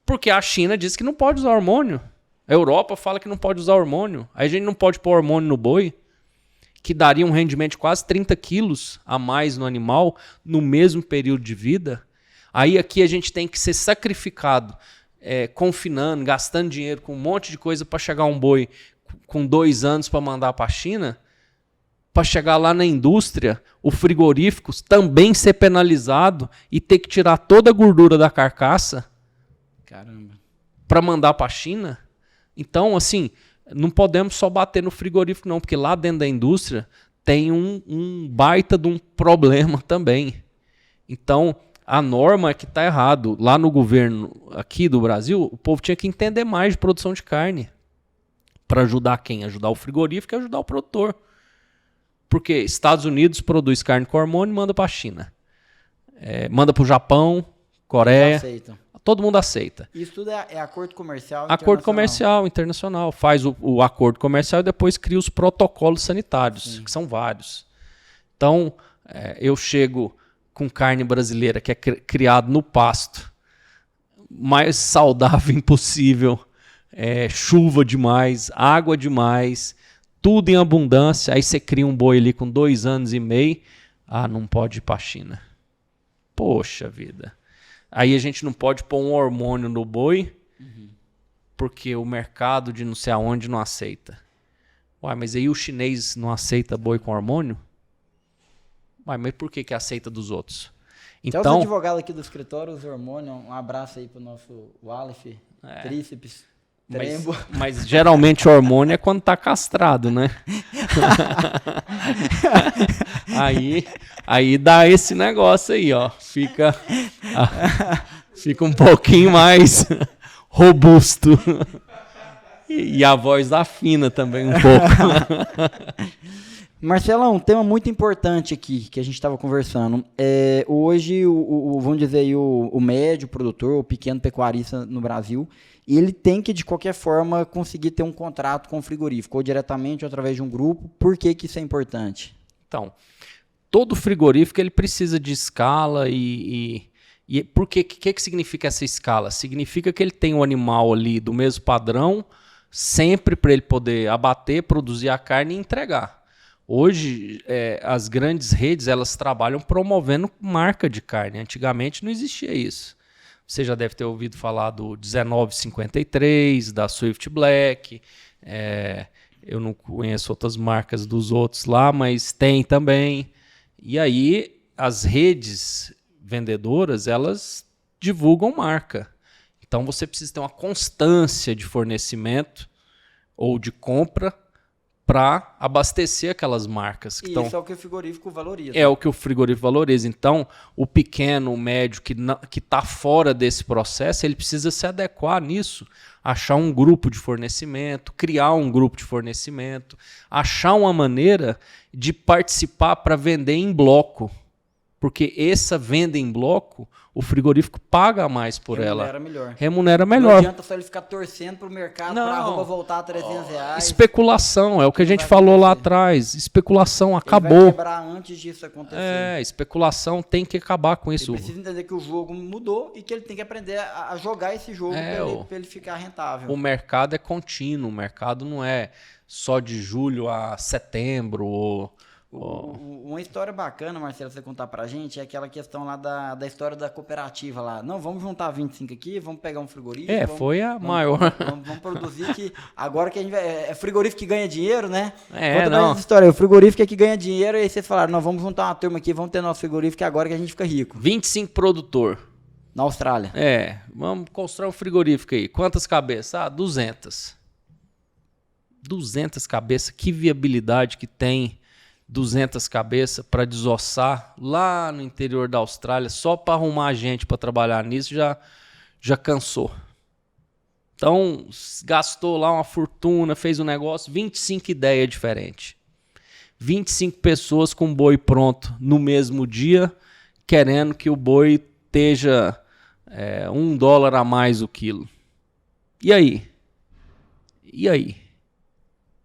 S2: Porque a China diz que não pode usar hormônio. A Europa fala que não pode usar hormônio. Aí a gente não pode pôr hormônio no boi, que daria um rendimento de quase 30 quilos a mais no animal no mesmo período de vida. Aí aqui a gente tem que ser sacrificado, confinando, gastando dinheiro com um monte de coisa para chegar um boi com 2 anos para mandar para a China, para chegar lá na indústria, o frigorífico também ser penalizado e ter que tirar toda a gordura da carcaça.
S1: Caramba.
S2: Para mandar para a China. Então, assim, não podemos só bater no frigorífico não, porque lá dentro da indústria tem um baita de um problema também. Então, a norma é que está errado. Lá no governo aqui do Brasil, o povo tinha que entender mais de produção de carne. Para ajudar quem? Ajudar o frigorífico e ajudar o produtor. Porque Estados Unidos produz carne com hormônio e manda para a China. Manda para o Japão, Coreia. Todo mundo aceita.
S1: Isso tudo é acordo comercial
S2: internacional? Acordo comercial internacional. Faz o acordo comercial e depois cria os protocolos sanitários, Sim. que são vários. Então, eu chego com carne brasileira que é criado no pasto, mais saudável impossível, chuva demais, água demais, tudo em abundância. Aí você cria um boi ali com 2 anos e meio, não pode ir para a China. Poxa vida. Aí a gente não pode pôr um hormônio no boi, porque o mercado de não sei aonde não aceita. Mas aí o chinês não aceita boi com hormônio? Mas por que aceita dos outros?
S1: Então, os advogados aqui do escritório, os hormônios, um abraço aí pro nosso Wallace, tríceps, trembo.
S2: Mas geralmente o hormônio é quando tá castrado, né? Aí dá esse negócio aí, ó. Fica um pouquinho mais robusto. E a voz afina também um pouco.
S1: Marcelão, um tema muito importante aqui, que a gente estava conversando. Hoje, vamos dizer aí, o médio produtor, o pequeno pecuarista no Brasil, ele tem que, de qualquer forma, conseguir ter um contrato com o frigorífico, ou diretamente ou através de um grupo. Por que isso é importante?
S2: Então, todo frigorífico ele precisa de escala e por que significa essa escala? Significa que ele tem um animal ali do mesmo padrão, sempre para ele poder abater, produzir a carne e entregar. Hoje, as grandes redes elas trabalham promovendo marca de carne. Antigamente não existia isso. Você já deve ter ouvido falar do 1953, da Swift Black. Eu não conheço outras marcas dos outros lá, mas tem também. E aí, as redes vendedoras, elas divulgam marca. Então, você precisa ter uma constância de fornecimento ou de compra para abastecer aquelas marcas.
S1: E isso é o que o frigorífico valoriza.
S2: É o que o frigorífico valoriza. Então, o pequeno, o médio que está fora desse processo, ele precisa se adequar nisso, achar um grupo de fornecimento, criar um grupo de fornecimento, achar uma maneira de participar para vender em bloco. Porque essa venda em bloco, o frigorífico paga mais por ela. Remunera melhor.
S1: Não adianta só ele ficar torcendo para o mercado para a arroba voltar a R$300.
S2: Especulação, é o que a gente falou lá atrás. Especulação acabou.
S1: Vai quebrar antes disso acontecer.
S2: Especulação tem que acabar com isso.
S1: Ele precisa entender que o jogo mudou e que ele tem que aprender a jogar esse jogo para ele ficar rentável.
S2: O mercado é contínuo, o mercado não é só de julho a setembro.
S1: Uma história bacana, Marcelo, você contar pra gente é aquela questão lá da história da cooperativa lá. Não, vamos juntar 25 aqui, vamos pegar um frigorífico.
S2: Foi a maior.
S1: Vamos produzir que agora que a gente é frigorífico que ganha dinheiro, né?
S2: Conta
S1: pra gente essa história. O frigorífico é que ganha dinheiro e aí vocês falaram, não, vamos juntar uma turma aqui, vamos ter nosso frigorífico agora que a gente fica rico.
S2: 25 produtor.
S1: Na Austrália.
S2: Vamos construir um frigorífico aí. Quantas cabeças? 200. 200 cabeças, que viabilidade que tem 200 cabeças para desossar lá no interior da Austrália, só para arrumar gente para trabalhar nisso já cansou. Então, gastou lá uma fortuna, fez um negócio, 25 ideias diferentes. 25 pessoas com boi pronto no mesmo dia, querendo que o boi esteja $1 a mais o quilo. E aí?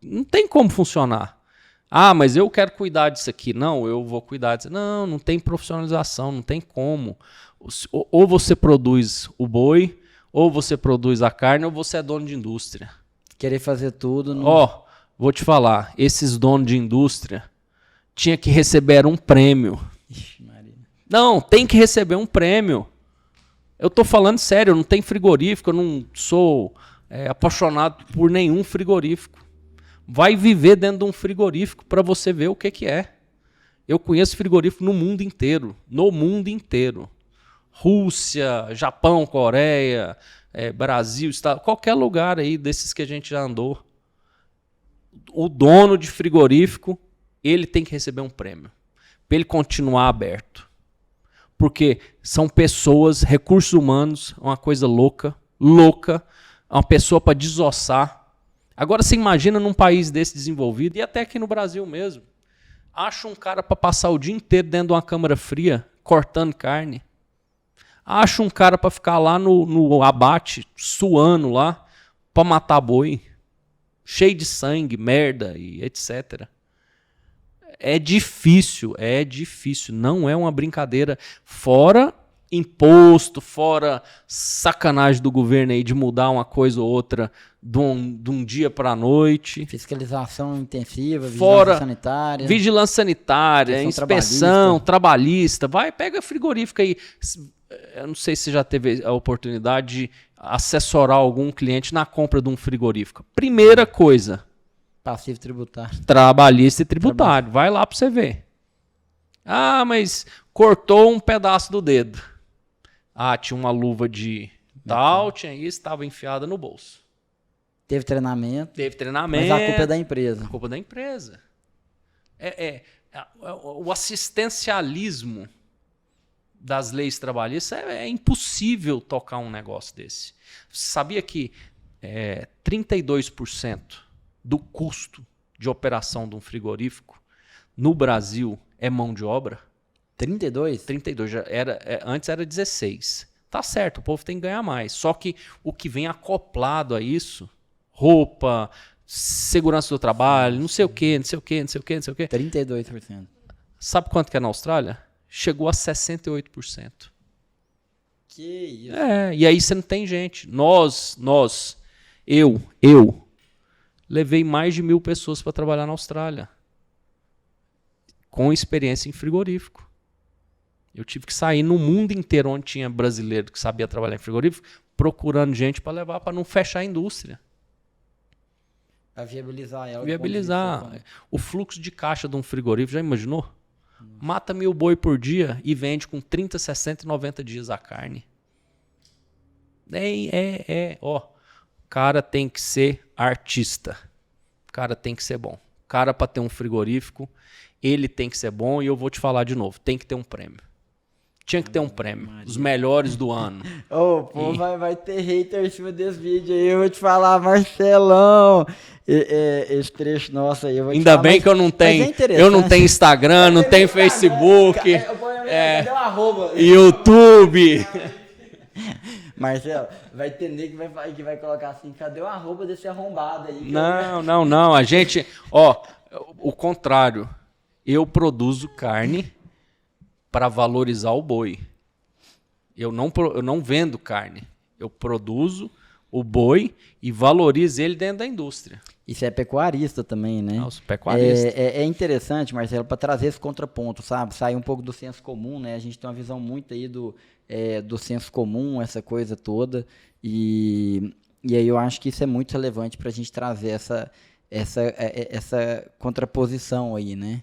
S2: Não tem como funcionar. Mas eu quero cuidar disso aqui. Não, eu vou cuidar disso. Não tem profissionalização, não tem como. Ou você produz o boi, ou você produz a carne, ou você é dono de indústria.
S1: Querer fazer tudo.
S2: Vou te falar, esses donos de indústria tinham que receber um prêmio.
S1: Ixi, Maria.
S2: Não, tem que receber um prêmio. Eu tô falando sério, eu não tenho frigorífico, eu não sou apaixonado por nenhum frigorífico. Vai viver dentro de um frigorífico para você ver o que é. Eu conheço frigorífico no mundo inteiro. Rússia, Japão, Coreia, Brasil, qualquer lugar aí desses que a gente já andou. O dono de frigorífico, ele tem que receber um prêmio para ele continuar aberto. Porque são pessoas, recursos humanos, uma coisa louca, uma pessoa para desossar. Agora você imagina num país desse desenvolvido, e até aqui no Brasil mesmo, acha um cara para passar o dia inteiro dentro de uma câmara fria, cortando carne. Acha um cara para ficar lá no abate, suando lá, para matar boi, cheio de sangue, merda e etc. É difícil, não é uma brincadeira. Fora imposto, fora sacanagem do governo aí de mudar uma coisa ou outra de um dia para a noite.
S1: Fiscalização intensiva,
S2: vigilância sanitária, inspeção trabalhista. Vai, pega frigorífico aí. Eu não sei se você já teve a oportunidade de assessorar algum cliente na compra de um frigorífico. Primeira coisa.
S1: Passivo tributário.
S2: Trabalhista e tributário. Vai lá para você ver. Mas cortou um pedaço do dedo. Tinha uma luva de tal, tinha isso, estava enfiada no bolso.
S1: Teve treinamento.
S2: Mas
S1: a culpa é da empresa.
S2: A culpa é da empresa. O assistencialismo das leis trabalhistas é impossível tocar um negócio desse. Você sabia que 32% do custo de operação de um frigorífico no Brasil é mão de obra?
S1: 32?
S2: 32. Antes era 16. Tá certo, o povo tem que ganhar mais. Só que o que vem acoplado a isso, roupa, segurança do trabalho, não sei o quê.
S1: 32%.
S2: Sabe quanto que é na Austrália? Chegou a 68%.
S1: Que isso.
S2: E aí você não tem gente. Eu levei mais de 1.000 pessoas para trabalhar na Austrália. Com experiência em frigorífico. Eu tive que sair no mundo inteiro onde tinha brasileiro que sabia trabalhar em frigorífico, procurando gente para levar, para não fechar a indústria.
S1: Para viabilizar ela.
S2: Viabilizar. O fluxo de caixa de um frigorífico, já imaginou? Mata 1.000 boi por dia e vende com 30, 60 e 90 dias a carne. O cara tem que ser artista. O cara tem que ser bom. O cara, para ter um frigorífico, ele tem que ser bom, e eu vou te falar de novo, tem que ter um prêmio. Tinha que ter um prêmio. Os melhores do ano.
S1: Vai ter hater em cima desse vídeo aí. Eu vou te falar, Marcelão. Esse trecho nosso aí.
S2: Ainda bem que eu não tenho. Eu não tenho Instagram, não tenho Facebook.
S1: Cadê o arroba?
S2: YouTube.
S1: Marcelo, vai ter nego que vai colocar assim: cadê o arroba desse arrombado aí?
S2: Não. A gente. O contrário. Eu produzo carne para valorizar o boi. Eu não vendo carne. Eu produzo o boi e valorizo ele dentro da indústria.
S1: Isso é pecuarista também, né?
S2: Nossa, pecuarista.
S1: É interessante, Marcelo, para trazer esse contraponto, sabe? Sair um pouco do senso comum, né? A gente tem uma visão muito aí do senso comum, essa coisa toda. E aí eu acho que isso é muito relevante para a gente trazer essa contraposição aí, né?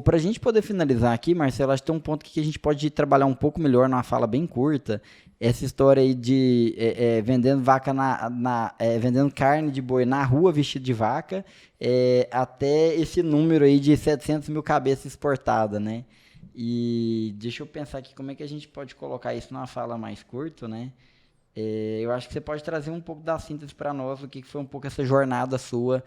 S1: Para a gente poder finalizar aqui, Marcelo, acho que tem um ponto que a gente pode trabalhar um pouco melhor numa fala bem curta. Essa história aí de vendendo vaca vendendo carne de boi na rua vestido de vaca, até esse número aí de 700 mil cabeças exportadas, né? E deixa eu pensar aqui como é que a gente pode colocar isso numa fala mais curta, né? Eu acho que você pode trazer um pouco da síntese para nós, o que foi um pouco essa jornada sua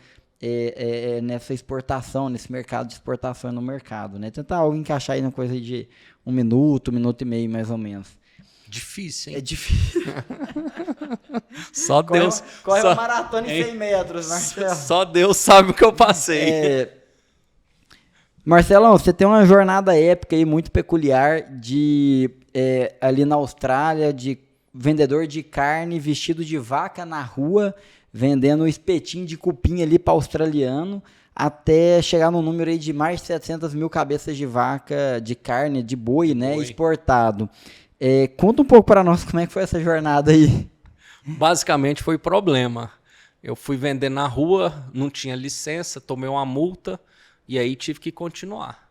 S1: nessa exportação, nesse mercado de exportação no mercado, né? Tentar algo encaixar aí na coisa de 1 minuto, 1 minuto e meio, mais ou menos.
S2: Difícil, hein?
S1: É difícil.
S2: Só Deus.
S1: Corre uma maratona em 100 metros, Marcelo.
S2: Só Deus sabe o que eu passei.
S1: Marcelão, você tem uma jornada épica aí muito peculiar ali na Austrália, de vendedor de carne vestido de vaca na rua, vendendo um espetinho de cupim ali para australiano, até chegar no número aí de mais de 700 mil cabeças de vaca, de carne, de boi, né, exportado. Conta um pouco para nós como é que foi essa jornada aí.
S2: Basicamente foi problema. Eu fui vender na rua, não tinha licença, tomei uma multa e aí tive que continuar.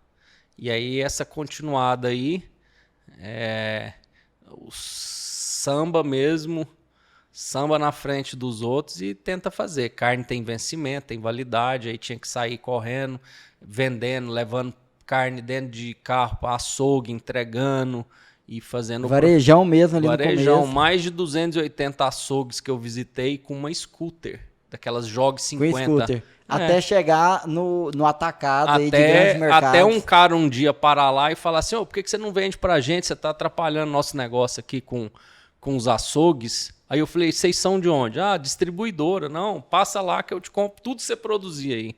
S2: E aí essa continuada aí, o samba mesmo, samba na frente dos outros e tenta fazer. Carne tem vencimento, tem validade, aí tinha que sair correndo, vendendo, levando carne dentro de carro para açougue, entregando e fazendo...
S1: Varejão mesmo ali no começo.
S2: Varejão, mais de 280 açougues que eu visitei com uma scooter, daquelas Jog 50.
S1: Com scooter. Até chegar no atacado aí de grandes mercados.
S2: Até um cara um dia parar lá e falar assim, por que você não vende pra gente? Você tá atrapalhando nosso negócio aqui com os açougues. Aí eu falei, vocês são de onde? Distribuidora. Não, passa lá que eu te compro tudo que você produzir aí.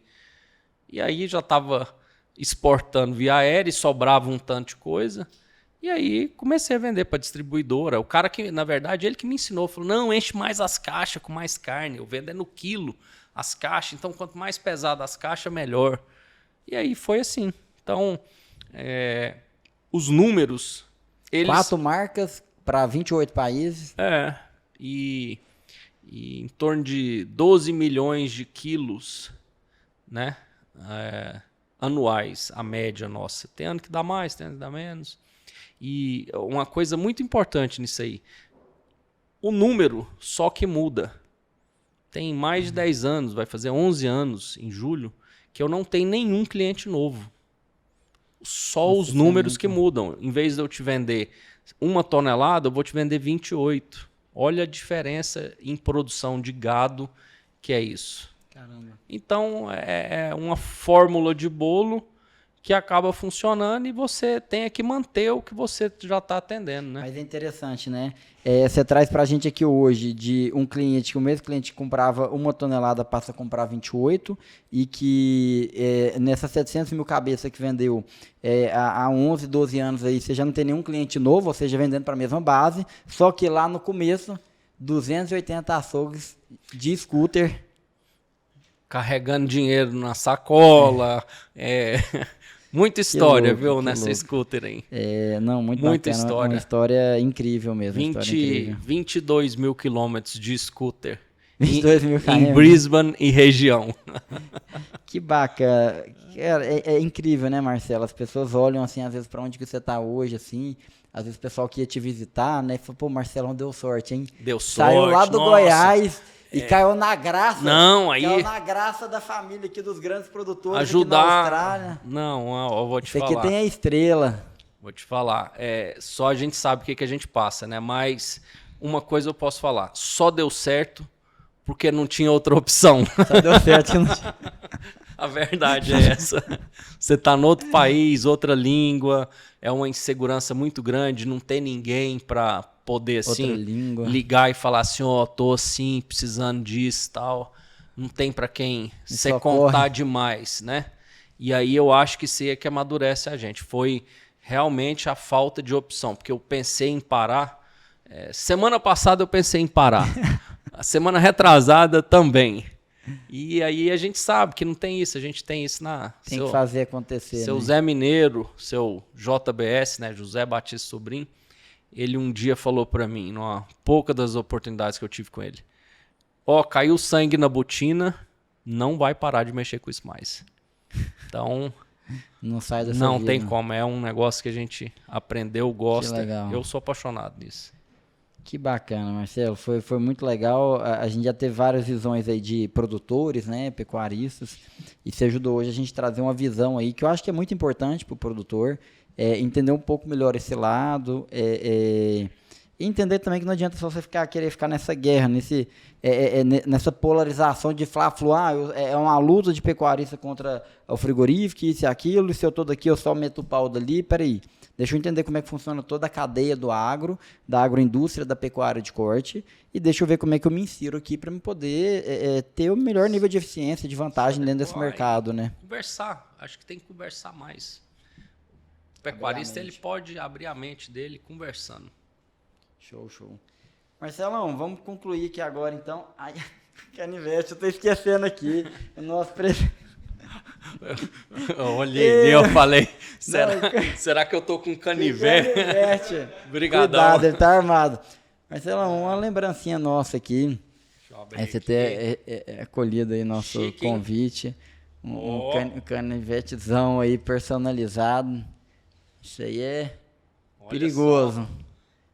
S2: E aí já tava exportando via aérea e sobrava um tanto de coisa. E aí comecei a vender para distribuidora. O cara que, na verdade, ele que me ensinou. Falou, não, enche mais as caixas com mais carne. Eu vendo no quilo as caixas. Então, quanto mais pesado as caixas, melhor. E aí foi assim. Então, os números...
S1: 4 marcas para 28 países.
S2: E em torno de 12 milhões de quilos, né? Anuais, a média nossa. Tem ano que dá mais, tem ano que dá menos. E uma coisa muito importante nisso aí, o número só que muda. Tem mais de 10 anos, vai fazer 11 anos em julho, que eu não tenho nenhum cliente novo. Só os números que mudam. Em vez de eu te vender 1 tonelada, eu vou te vender 28. Olha a diferença em produção de gado que é isso.
S1: Caramba.
S2: Então, é uma fórmula de bolo que acaba funcionando e você tem que manter o que você já está atendendo, né?
S1: Mas é interessante, né? Você traz para a gente aqui hoje de um cliente que o mesmo cliente que comprava 1 tonelada passa a comprar 28 e que nessas 700 mil cabeças que vendeu há 11, 12 anos aí, você já não tem nenhum cliente novo, ou seja, vendendo para a mesma base, só que lá no começo, 280 açougues de scooter.
S2: Carregando dinheiro na sacola, muita história,
S1: louco,
S2: viu, nessa
S1: louco.
S2: scooter aí.
S1: Não, muito
S2: Muita
S1: bacana,
S2: história.
S1: uma história incrível mesmo.
S2: 22 mil quilômetros de scooter
S1: 22 mil
S2: em Brisbane e região.
S1: Que bacana. É incrível, né, Marcelo? As pessoas olham assim, às vezes, para onde que você tá hoje, assim. Às vezes o pessoal que ia te visitar, né? Falou, pô, Marcelão deu sorte, hein?
S2: Deu sorte.
S1: Saiu lá do Goiás e caiu na graça.
S2: Não, aí...
S1: Caiu na graça da família aqui, dos grandes produtores
S2: ajudar...
S1: aqui na Austrália.
S2: Não, eu vou te falar.
S1: Esse aqui tem a estrela.
S2: Vou te falar. Só a gente sabe o que a gente passa, né? Mas uma coisa eu posso falar. Só deu certo porque não tinha outra opção.
S1: Só deu certo.
S2: A verdade é essa. Você tá no outro país, outra língua, é uma insegurança muito grande, não tem ninguém para poder assim ligar e falar assim, tô assim, precisando disso, tal. Não tem para quem você contar demais, né? E aí eu acho que isso é que amadurece a gente. Foi realmente a falta de opção, porque eu pensei em parar. Semana passada eu pensei em parar. A semana retrasada também. E aí a gente sabe que não tem isso, a gente tem isso
S1: Tem que fazer acontecer,
S2: seu
S1: né?
S2: Zé Mineiro, seu JBS, né, José Batista Sobrinho, ele um dia falou para mim, numa pouca das oportunidades que eu tive com ele, caiu sangue na botina, não vai parar de mexer com isso mais. Então,
S1: não sai dessa
S2: não
S1: vida.
S2: tem como, é um negócio que a gente aprendeu, gosta,
S1: legal.
S2: Eu sou apaixonado nisso.
S1: Que bacana, Marcelo. Foi muito legal. A gente já teve várias visões aí de produtores, né, pecuaristas, e você ajudou hoje a gente trazer uma visão aí que eu acho que é muito importante para o produtor, entender um pouco melhor esse lado, e entender também que não adianta só você querer ficar nessa guerra, nessa polarização de fla-flu, é uma luta de pecuarista contra o frigorífico, isso e aquilo, e se eu tô daqui eu só meto o pau dali, peraí. Deixa eu entender como é que funciona toda a cadeia do agro, da agroindústria, da pecuária de corte, e deixa eu ver como é que eu me insiro aqui para me poder ter o melhor nível de eficiência, de vantagem dentro desse mercado, né?
S2: Conversar, acho que tem que conversar mais. O pecuarista ele pode abrir a mente dele conversando.
S1: Show. Marcelão, vamos concluir aqui agora então. Ai, canivete, eu tô esquecendo aqui. O nosso
S2: Eu olhei, eu falei, será que eu tô com canivete? Obrigadão.
S1: Cuidado, ele tá armado. Marcelão, uma lembrancinha nossa aqui. Você ter acolhido aí nosso chique, convite. Um canivetezão aí personalizado. Isso aí é perigoso.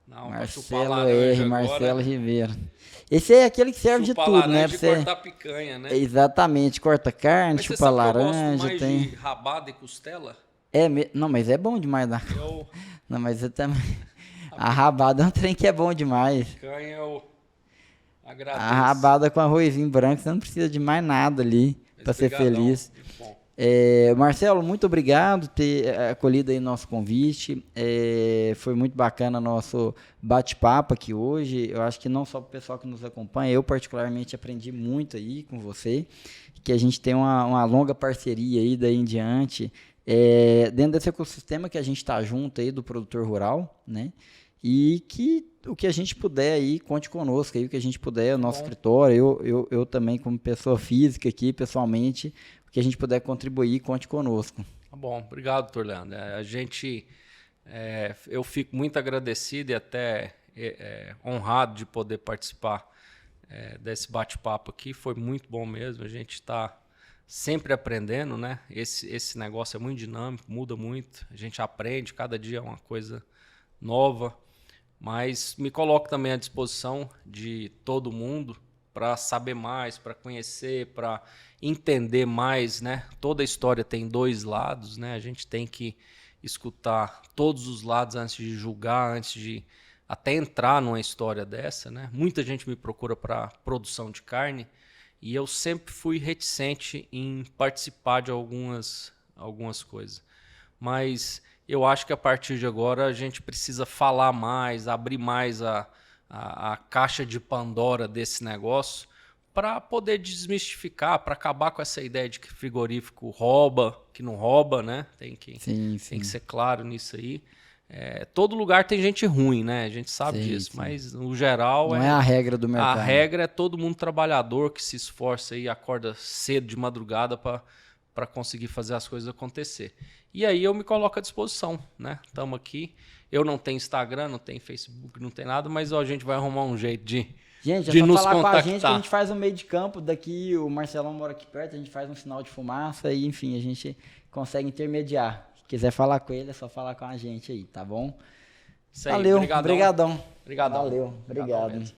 S2: Não,
S1: Marcelo R. Marcelo Ribeiro. Esse é aquele que serve de tudo, né?
S2: Pra você cortar picanha, né?
S1: Exatamente, corta carne,
S2: mas
S1: chupa laranja.
S2: Mais
S1: tem
S2: de rabada e costela?
S1: Não, mas é bom demais. Não, mas eu também. A rabada é um trem que é bom demais.
S2: Picanha eu agradeço.
S1: A rabada com arrozinho branco, você não precisa de mais nada ali para ser feliz. Marcelo, muito obrigado por ter acolhido aí nosso convite. Foi muito bacana nosso bate-papo aqui hoje. Eu acho que não só para o pessoal que nos acompanha, eu particularmente aprendi muito aí com você, que a gente tem uma longa parceria aí daí em diante, dentro desse ecossistema que a gente está junto aí do produtor rural, né? E que o que a gente puder aí, conte conosco aí, o que a gente puder, o nosso escritório, eu também como pessoa física aqui, pessoalmente, que a gente puder contribuir, conte conosco.
S2: Tá bom, obrigado, doutor Leandro. Eu fico muito agradecido e até honrado de poder participar desse bate-papo aqui. Foi muito bom mesmo. A gente está sempre aprendendo, né? Esse negócio é muito dinâmico, muda muito. A gente aprende, cada dia é uma coisa nova. Mas me coloco também à disposição de todo mundo para saber mais, para conhecer, para entender mais, né? Toda a história tem dois lados, né? A gente tem que escutar todos os lados antes de julgar, antes de até entrar numa história dessa, né? Muita gente me procura para produção de carne e eu sempre fui reticente em participar de algumas coisas. mas eu acho que a partir de agora a gente precisa falar mais, abrir mais a caixa de Pandora desse negócio para poder desmistificar, para acabar com essa ideia de que frigorífico rouba, que não rouba, né? Tem que ser claro nisso aí. Todo lugar tem gente ruim, né? A gente sabe disso, mas no geral
S1: não é a regra do mercado.
S2: A regra é todo mundo trabalhador que se esforça e acorda cedo de madrugada para conseguir fazer as coisas acontecer. E aí eu me coloco à disposição, né? Estamos aqui. Eu não tenho Instagram, não tenho Facebook, não tem nada, mas a gente vai arrumar um jeito de nos
S1: falar
S2: contactar.
S1: Com a gente que a gente faz um meio de campo daqui, o Marcelão mora aqui perto, a gente faz um sinal de fumaça e, enfim, a gente consegue intermediar. Se quiser falar com ele, é só falar com a gente aí, tá bom?
S2: Isso aí,
S1: valeu,
S2: obrigadão.
S1: obrigadão.
S2: Valeu,
S1: obrigado.